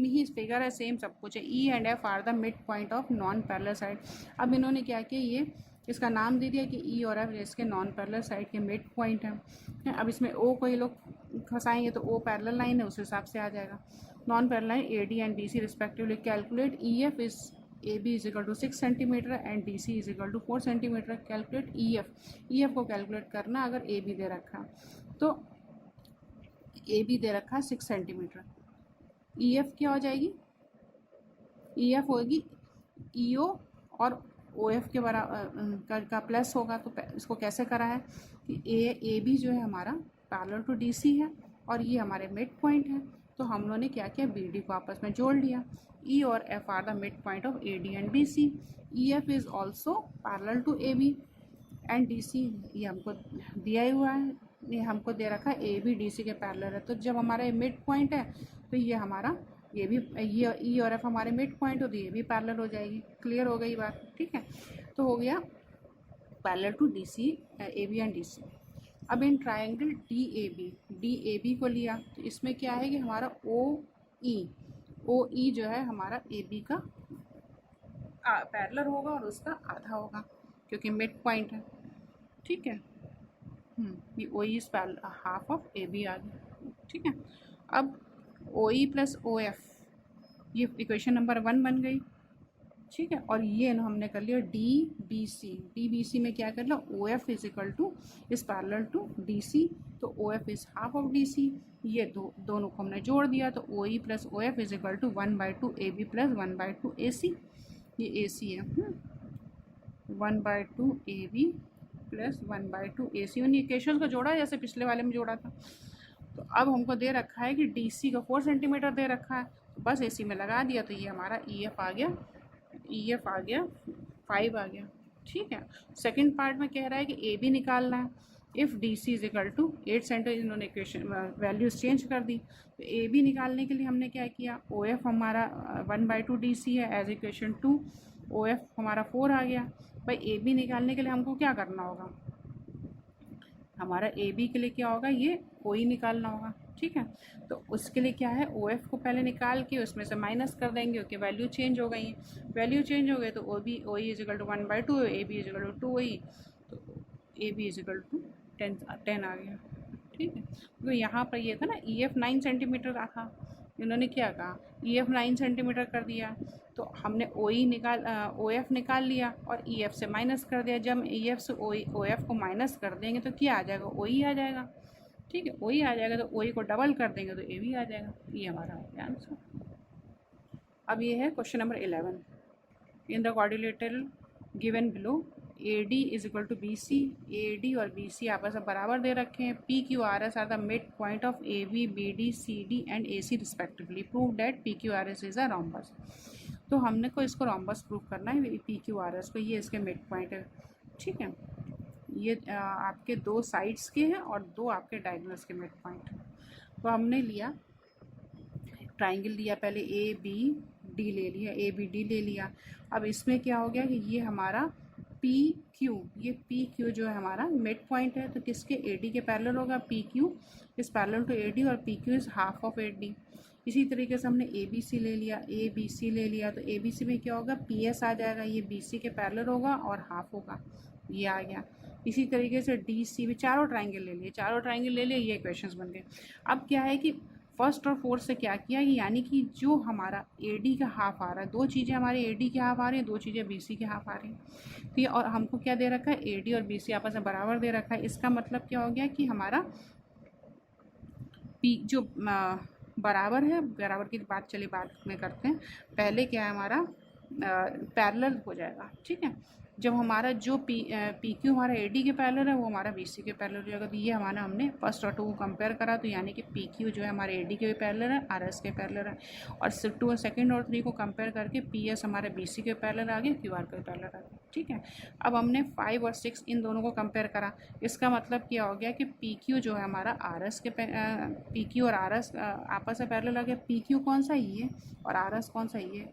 Speaker 1: ही फिगर है, सेम सब कुछ है। E and F are the mid point of non parallel side. अब इन्होंने क्या किया? ये इसका नाम दे दिया कि ई और एफ इसके नॉन पैरेलल साइड के मिड पॉइंट हैं। अब इसमें ओ को ये लोग फंसाएंगे तो ओ पैरेलल लाइन है, उस हिसाब से आ जाएगा। Non parallel line A D and D C respectively. Calculate E F is A B is equal to 6 centimetre and D C is equal to 4 centimetre. Calculate E F को calculate करना अगर A B दे रखा, तो A B दे रखा 6 centimetre. E F क्या हो जाएगी? E F होगी ई ओ और ओ एफ के बराबर का प्लस होगा। तो इसको कैसे करा है कि ए बी जो है हमारा पैरेलल टू डी सी है, और ये हमारे मिड पॉइंट है, तो हम लोगों ने क्या किया, बी डी को आपस में जोड़ लिया। ई और F are the mid point of A D and B C. E F is also parallel to A B and D C, ये हमको दिया ही हुआ है, ये हमको दे रखा है ए बी डी सी के पैरेलल है। तो जब हमारा ये मिड पॉइंट है तो ये हमारा ये भी ये ई और एफ हमारे मिड पॉइंट हो तो ये भी पैरेलल हो जाएगी। क्लियर हो गई बात, ठीक है। तो हो गया parallel to D C, A B and D C. अब इन ट्राइंगल डी ए बी को लिया तो इसमें क्या है कि हमारा ओ ई जो है हमारा ए बी का पैरेलल होगा और उसका आधा होगा क्योंकि मिड पॉइंट है, ठीक है। ये O E is half of A B आ गया, ठीक है। अब O E plus O F, ये इक्वेशन नंबर 1 बन गई, ठीक है। और ये ना हमने कर लिया डी बी सी में क्या कर लिया, O F is equal to is parallel to D C, तो O F is half of D C. ये दोनों को हमने जोड़ दिया तो O E plus O F is equal to 1/2 A B plus 1/2 A C. ये ए सी है, 1/2 ए बी प्लस 1/2 ए सी। उन इक्वेशंस को जोड़ा जैसे पिछले वाले में जोड़ा था। तो अब हमको दे रखा है कि डी सी का 4 सेंटीमीटर दे रखा है, तो बस ए सी में लगा दिया तो ये हमारा ई एफ आ गया, 5 आ गया, ठीक है। सेकंड पार्ट में कह रहा है कि ए बी निकालना है। If D C is equal to 8 centimetre, इन्होंने इक्वेशन वैल्यूज चेंज कर दी। तो ए बी निकालने के लिए हमने क्या किया, ओ एफ हमारा 1/2 डी सी है एज इक्वेशन 2, ओ एफ हमारा 4 आ गया। भाई ए बी निकालने के लिए हमको क्या करना होगा, हमारा ए बी के लिए क्या होगा, ये ओ ई निकालना होगा, ठीक है। तो उसके लिए क्या है, ओ एफ को पहले निकाल के उसमें से माइनस कर देंगे क्योंकि वैल्यू चेंज हो गई है। वैल्यू चेंज हो गए तो O E is equal to 1/2, A B is equal to 2 O E, तो A B is equal to 10 आ गया, ठीक है। तो यहाँ पर ये था ना ई एफ 9 सेंटीमीटर था, इन्होंने क्या कहा, ई एफ 9 सेंटीमीटर कर दिया। तो हमने ओ एफ निकाल लिया और ई एफ से माइनस कर दिया। जब ई एफ से ओ एफ को माइनस कर देंगे तो क्या आ जाएगा, ओ ई आ जाएगा, ठीक है। ओ ई आ जाएगा तो ओ ई को डबल कर देंगे तो ए बी आ जाएगा। ये हमारा हो गया आंसर। अब ये है question number 11। In the quadrilateral given below A D is equal to B C, A D और बी सी आपस में बराबर दे रखे हैं। P Q R S are the mid point of A B, B D, C D and A C respectively. Prove that P Q R S is a rhombus. तो हमने को इसको रोम्बस प्रूव करना है, पी क्यू आर एस को। ये इसके mid point है, ठीक है। ये आपके 2 साइड्स के हैं और 2 आपके डायगोनल्स के मिड पॉइंट हैं। तो हमने लिया ट्राइंगल लिया, पहले ए बी डी ले लिया, ए बी डी ले लिया। अब इसमें क्या हो गया कि ये हमारा पी क्यू, ये पी क्यू जो है हमारा मिड पॉइंट है तो किसके, ए डी के पैरेलल होगा। P Q is parallel to A D और P Q is half of A D. इसी तरीके से हमने ए बी सी ले लिया, ए बी सी ले लिया, तो ए बी सी में क्या होगा, पी एस आ जाएगा, ये बी सी के पैरेलल होगा और हाफ होगा, ये आ गया। इसी तरीके से डी सी भी, चारों ट्राइंगल ले लिए, ये क्वेश्चंस बन गए। अब क्या है कि फर्स्ट और फोर्थ से क्या किया, यानी कि जो हमारा ए डी का हाफ आ रहा है, 2 चीज़ें हमारे ए डी के हाफ आ रही हैं, 2 चीज़ें बी सी के हाफ आ रही हैं। तो ये और हमको क्या दे रखा है, ए डी और बी सी आपस में बराबर दे रखा है। इसका मतलब क्या हो गया कि हमारा पी जो बराबर है, बराबर की बात चलिए बाद में करते हैं। पहले क्या है हमारा पैरेलल हो जाएगा, ठीक है। जब हमारा जो पी क्यू हमारा ए डी के पैरेलल है वो हमारा बी सी के पैरेलल हो जाएगा। तो ये हमारा हमने फर्स्ट और 2 को कंपेयर करा, तो यानी कि पी क्यू जो है हमारे ए डी के भी पैरेलल है, आर एस के पैरेलल है। और 2 और सेकेंड और 3 को कंपेयर करके पी एस हमारे बी सी के पैरेलल आ गया, क्यू आर के पैरेलल आ गया, ठीक है। अब हमने 5 और 6 इन दोनों को कंपेयर करा। इसका मतलब क्या हो गया कि पी क्यू जो है हमारा आर एस के पी क्यू और आर एस आपस में पैरेलल आ गया। पी क्यू कौन सा, ये, और आर एस कौन सा, ये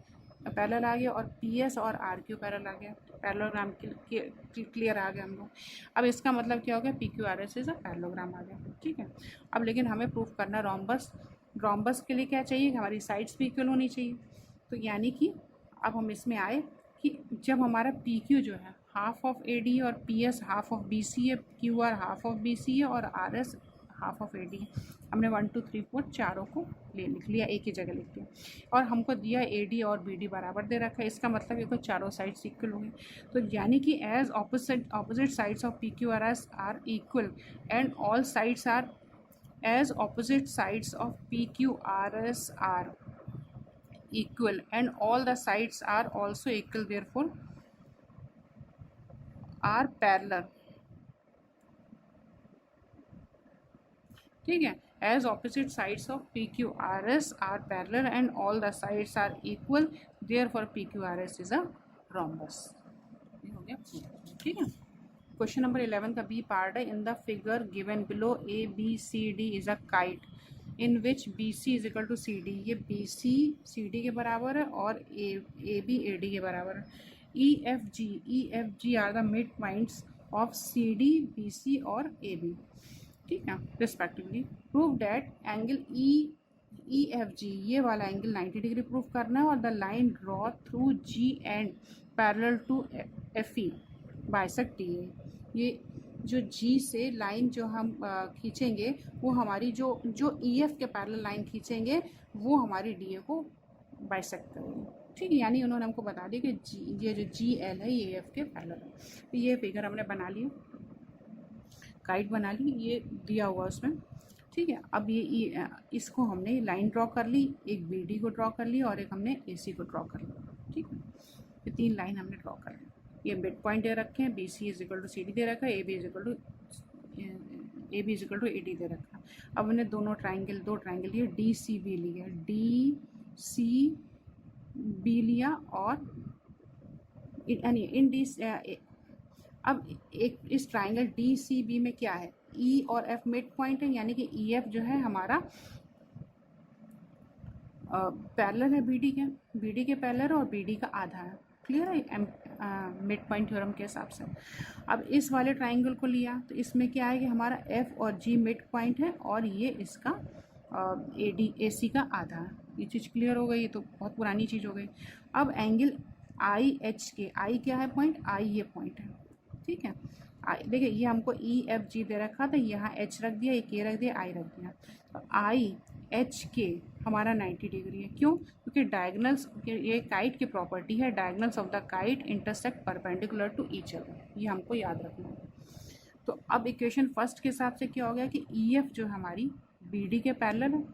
Speaker 1: पैरेलल आ गया। और पी एस और आर क्यू पैरेलल आ गया, पैरेललोग्राम क्लियर आ गया हम लोग। अब इसका मतलब क्या हो गया, P Q R S is a parallelogram आ गया, ठीक है। अब लेकिन हमें प्रूफ करना रोम्बस के लिए क्या चाहिए, हमारी साइड्स भी इक्वल होनी चाहिए। तो यानी कि अब हम इसमें आए कि जब हमारा पी क्यू जो है हाफ ऑफ ए डी और P S half of B C है, Q R half of B C है और R S half of A D है। हमने 1 2 3 4 चारों को लिख लिया, एक ही जगह लिख दिया। और हमको दिया ए डी और बी डी बराबर दे रखा है। इसका मतलब ये तो चारों साइड्स इक्वल होंगे। तो यानी कि as opposite sides of P Q R S are equal and all sides are as opposite sides of P Q R S are equal and all the sides are also equal, therefore are parallel. ठीक है। As opposite sides of P Q R S are parallel and all the sides are equal, therefore P Q R S is a rhombus. हो गया, ठीक है। Question number 11 का B part है। In the figure given below A B C D is a kite in which B C is equal to C D. ये B C C D के बराबर है और ए बी ए डी के बराबर है। E F G are the mid points of C D B C और A B, ठीक है, respectively. Prove that angle E F G, ये वाला एंगल 90 डिग्री प्रूव करना है, और the line draw through G and parallel to F E bisect D A. ये जो जी से लाइन जो हम खींचेंगे वो हमारी जो ई एफ के पैरेलल लाइन खींचेंगे वो हमारी डी ए को बाइसेक्ट करेंगे, ठीक है। यानी उन्होंने हमको बता दिया कि जी, ये जो जी एल है ये एफ के पैरेलल है। तो ये फिगर हमने बना लिया, काइट बना ली, ये दिया हुआ उसमें, ठीक है। अब ये इसको हमने लाइन ड्रॉ कर ली, एक बी डी को ड्रॉ कर ली और एक हमने ए सी को ड्रॉ कर लिया, ठीक है। ये 3 लाइन हमने ड्रॉ कर ली। ये मिड पॉइंट दे रखे हैं, B C is equal to C D दे रखा है, A B is equal to A D दे रखा है। अब हमने दो ट्राइंगल लिए, डी सी बी लिया, डी सी बी लिया, और इन डी अब एक इस ट्राइंगल डी सी बी में क्या है, ई और एफ मिड पॉइंट है, यानी कि ई एफ जो है हमारा पैरेलल है बी डी के पैरेलल और बी डी का आधा है। क्लियर है मिड पॉइंट थ्योरम के हिसाब से। अब इस वाले ट्राइंगल को लिया तो इसमें क्या है कि हमारा एफ और जी मिड पॉइंट है और ये इसका ए डी ए सी का आधा है। ये चीज़ क्लियर हो गई, ये तो बहुत पुरानी चीज़ हो गई। अब एंगल आई एच के, आई क्या है पॉइंट, आई ये पॉइंट है, ठीक है। देखिए ये हमको ई एफ जी दे रखा था, यहाँ एच रख दिया, ये के रख दिया, आई रख दिया। तो आई एच के हमारा 90 डिग्री है। क्यों? क्योंकि डायगनल्स, ये काइट की प्रॉपर्टी है, diagonals of the kite intersect perpendicular to each other, ये हमको याद रखना है। तो अब इक्वेशन फर्स्ट के हिसाब से क्या हो गया कि ई एफ जो हमारी बी डी के पैरेलल है,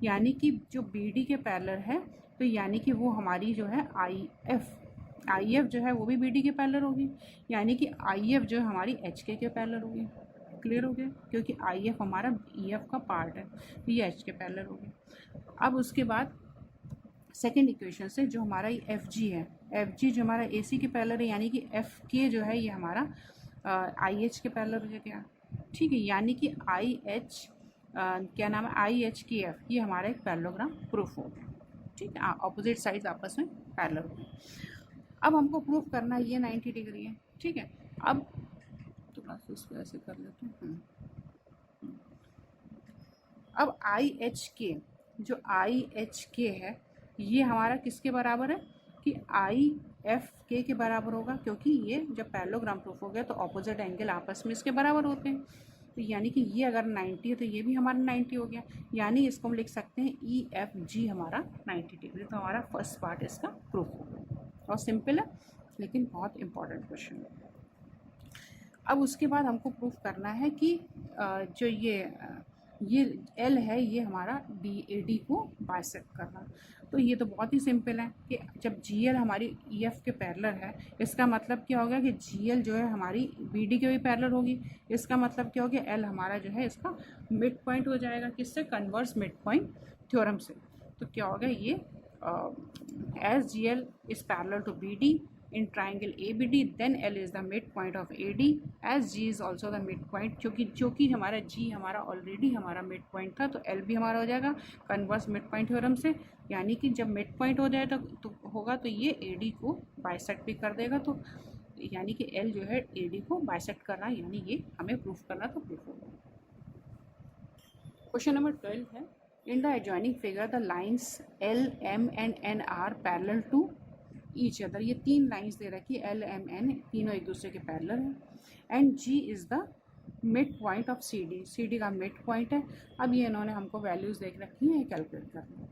Speaker 1: यानी कि जो बी डी के पैरेलल है तो यानी कि वो हमारी जो है आई एफ जो है वो भी बी डी के पैरेलल होगी, यानी कि आई एफ जो है हमारी एच के पैरेलल होगी। क्लियर हो गया, क्योंकि आई एफ हमारा ई एफ का पार्ट है, तो ये एच के पैरेलल होगी। अब उसके बाद सेकेंड इक्वेशन से जो हमारा ये एफ जी है, एफ जी जो हमारा ए सी के पैरेलल है, यानी कि एफ के जो है ये हमारा आई एच के पैरेलल हो गया, ठीक है। यानी कि आई एच क्या नाम है, आई एच की एफ, ये हमारा एक पैरेललोग्राम प्रूफ हो गया, ठीक है। ऑपोजिट साइड्स आपस में पैरेलल हो गए। अब हमको प्रूफ करना है ये 90 डिग्री है, ठीक है। अब थोड़ा सा इसको ऐसे कर लेते हैं। अब आई एच के, जो आई एच के है ये हमारा किसके बराबर है कि आई एफ के बराबर होगा, क्योंकि ये जब पैरेललोग्राम प्रूफ हो गया तो ऑपोजिट एंगल आपस में इसके बराबर होते हैं। तो यानी कि ये अगर 90 है तो ये भी हमारा 90 हो गया, यानी इसको हम लिख सकते हैं ई एफ जी हमारा 90 डिग्री। तो हमारा फर्स्ट पार्ट इसका प्रूफ हो गया, और सिंपल है लेकिन बहुत इंपॉर्टेंट क्वेश्चन है। अब उसके बाद हमको प्रूफ करना है कि जो ये एल है ये हमारा डी ए डी को बाइसेक्ट करना। तो ये तो बहुत ही सिंपल है कि जब जी एल हमारी ई एफ के पैरेलल है, इसका मतलब क्या होगा कि जी एल जो है हमारी बी डी के भी पैरेलल होगी। इसका मतलब क्या होगा, एल हमारा जो है इसका मिड पॉइंट हो जाएगा, किससे, कन्वर्स मिड पॉइंट थ्योरम से। तो क्या होगा ये edge G L is parallel to B D in triangle ABD, then L is the midpoint of AD as G is also the midpoint, क्योंकि हमारा G हमारा ऑलरेडी हमारा मिड पॉइंट था, तो L भी हमारा हो जाएगा कन्वर्स मिड पॉइंट थ्योरम से। यानी कि जब मिड पॉइंट हो जाए तो होगा तो ये AD को बाइसेक्ट भी कर देगा, तो यानी कि L जो है AD को बाइसेक्ट करना, यानी ये हमें प्रूफ करना, तो प्रूफ होगा। क्वेश्चन नंबर 12 है, in the adjoining figure the lines L, M and N are parallel to each other. ये 3 लाइंस दे रखी है, एल एम एन, तीनों एक दूसरे के पैरेलल हैं। And G is the mid point of C D, C D का mid point है। अब ये इन्होंने हमको वैल्यूज़ देख रखी हैं, ये कैलकुलेट करनी है,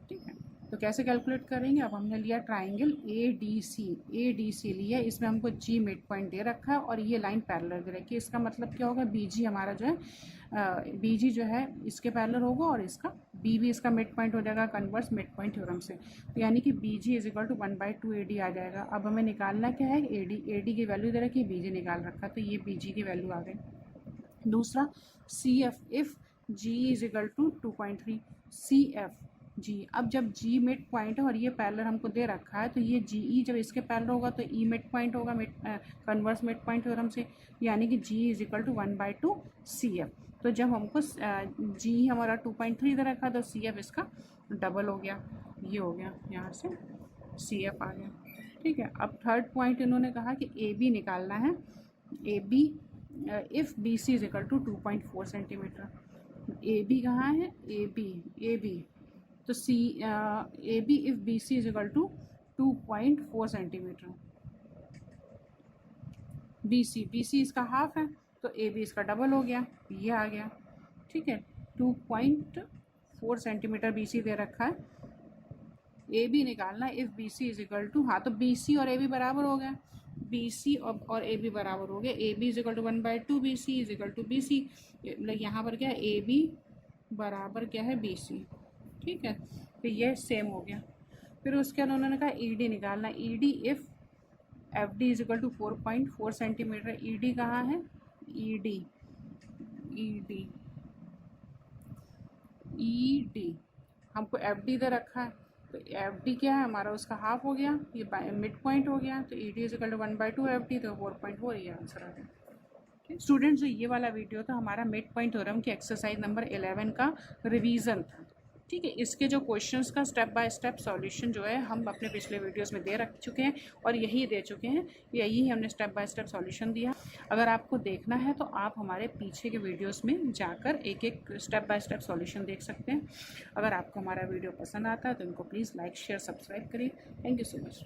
Speaker 1: ठीक है। तो कैसे कैलकुलेट करेंगे, अब हमने लिया ट्राइंगल ए डी सी लिया, इसमें हमको जी मिड पॉइंट दे रखा है और ये लाइन पैरेलल दे रखी है। इसका मतलब क्या होगा, बी जी हमारा जो है बी जी जो है इसके पैरेलल होगा और इसका बी भी इसका मिड पॉइंट हो जाएगा कन्वर्स मिड पॉइंट थ्योरम से। तो यानी कि B G is equal to 1/2 A D आ जाएगा। अब हमें निकालना क्या है, ए डी की वैल्यू दे रखी है, बी जी निकाल रखा, तो ये बी जी की वैल्यू आ गई। दूसरा C F, if G is equal to 2.3 C F G. अब जब जी मिड पॉइंट है और ये पैरेलल हमको दे रखा है, तो ये जी ई जब इसके पैरेलल होगा तो ई मिड पॉइंट होगा कन्वर्स मिड पॉइंट थ्योरम से, यानी कि G is equal to 1/2 C F. तो जब हमको जी हमारा 2.3 दे रखा है तो सी एफ इसका डबल हो गया, ये हो गया, यहाँ से सी एफ आ गया। ठीक है, अब थर्ड पॉइंट इन्होंने कहा कि ए बी निकालना है। A B if B C is equal to 2.4 centimetre. A B कहाँ है, ए बी तो C A B if B C is equal to 2.4 centimetre. B C इसका हाफ है तो ए बी इसका डबल हो गया, ये आ गया। ठीक है, 2.4 सेंटीमीटर बी सी दे रखा है, ए बी निकालना if B C is equal to, हाँ तो बी सी और ए बी बराबर हो गया, बी सी और ए बी बराबर हो गया, A B is equal to 1/2 B C is equal to B C. मतलब यहाँ पर क्या है, ए बी बराबर क्या है, बी सी। ठीक है, तो ये सेम हो गया। फिर उसके बाद उन्होंने कहा ई डी निकालना, E D if F D is equal to 4.4 centimetre. E D कहाँ है, ई डी हमको एफ डी दे रखा है, तो एफ डी क्या है हमारा, उसका हाफ हो गया, ये मिड पॉइंट हो गया, तो E D is equal to 1/2 F D, तो 4.4 ये आंसर आ गया। स्टूडेंट्स, जो ये वाला वीडियो था हमारा मिड पॉइंट थ्योरम की एक्सरसाइज नंबर 11 का रिवीजन था। ठीक है, इसके जो क्वेश्चंस का स्टेप बाय स्टेप सॉल्यूशन जो है हम अपने पिछले वीडियोस में दे रख चुके हैं और यही दे चुके हैं, यही हमने स्टेप बाय स्टेप सॉल्यूशन दिया। अगर आपको देखना है तो आप हमारे पीछे के वीडियोस में जाकर एक एक स्टेप बाय स्टेप सॉल्यूशन देख सकते हैं। अगर आपको हमारा वीडियो पसंद आता है तो इनको प्लीज़ लाइक शेयर सब्सक्राइब करिए। Thank you so much.